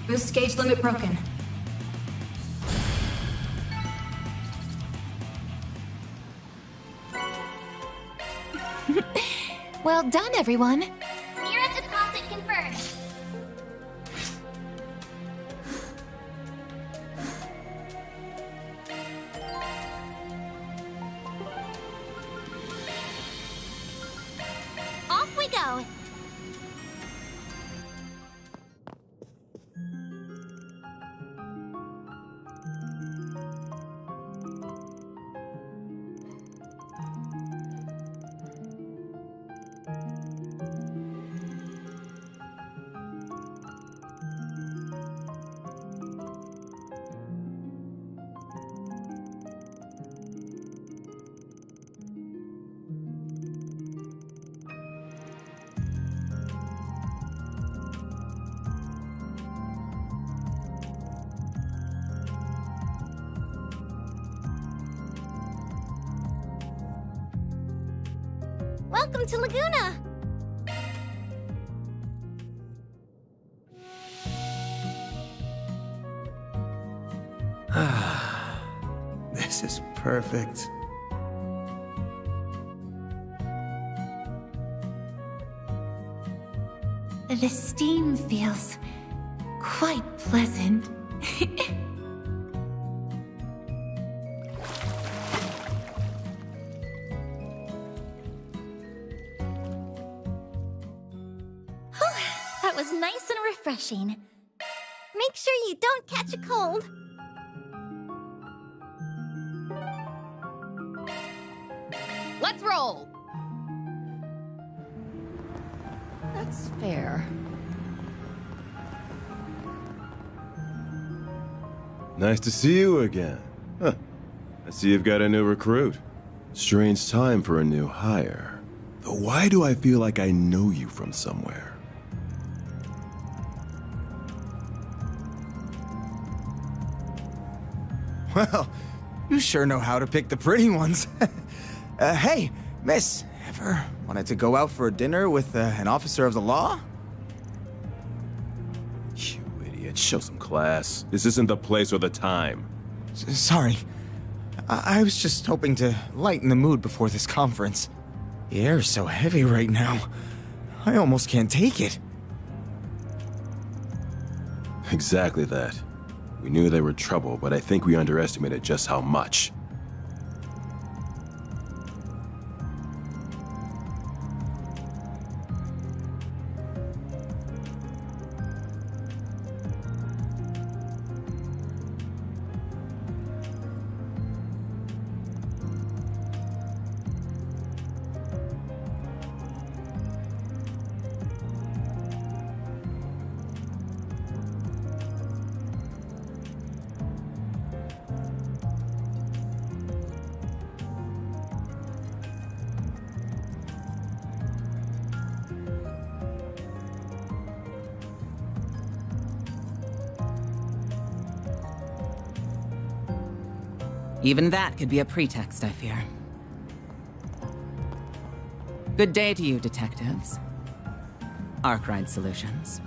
Boost gauge limit broken. Well done, everyone. Mira deposit confirmed. Off we go. Welcome to Laguna! This is perfect. The steam feels quite pleasant. That was nice and refreshing. Make sure you don't catch a cold. Let's roll! That's fair. Nice to see you again. Huh. I see you've got a new recruit. Strange time for a new hire. Though why do I feel like I know you from somewhere? Well, you sure know how to pick the pretty ones. Hey, miss, ever wanted to go out for a dinner with an officer of the law? You idiot, show some class. This isn't the place or the time. Sorry. I was just hoping to lighten the mood before this conference. The air is so heavy right now. I almost can't take it. Exactly that. We knew they were trouble, but I think we underestimated just how much. Even that could be a pretext, I fear. Good day to you, detectives. Arkwright Solutions.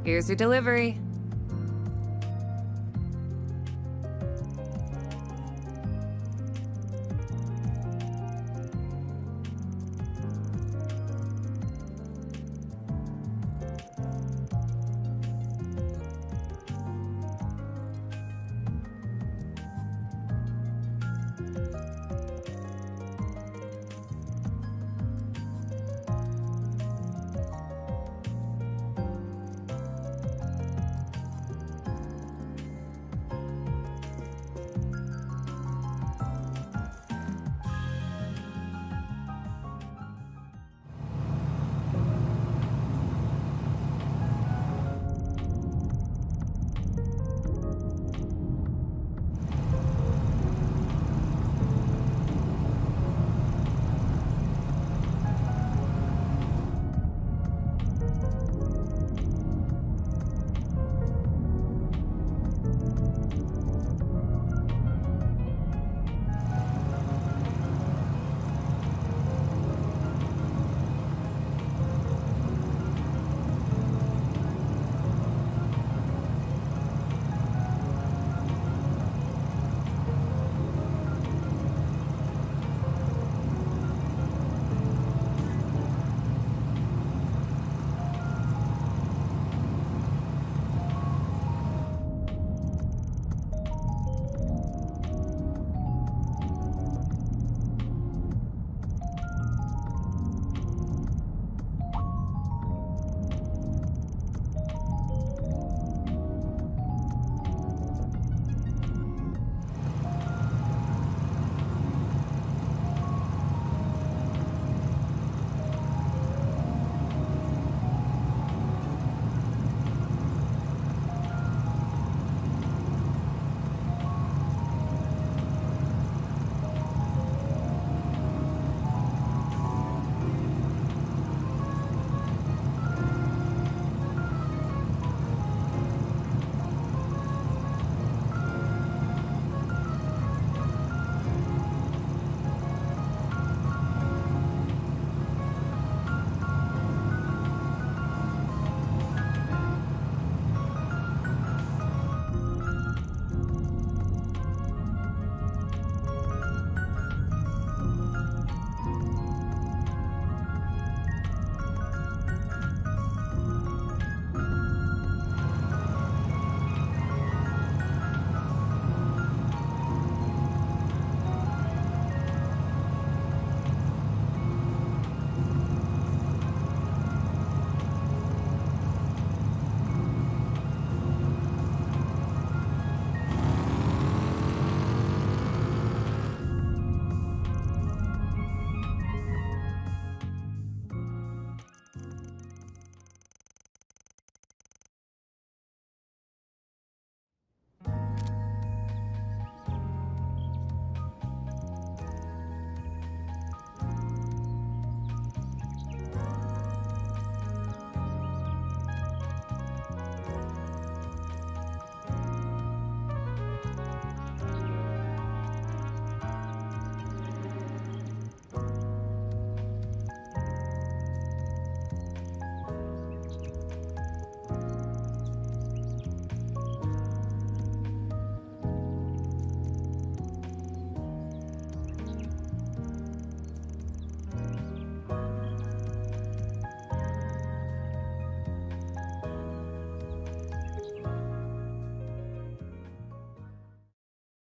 Here's your delivery.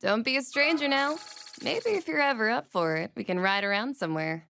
Don't be a stranger now. Maybe if you're ever up for it, we can ride around somewhere.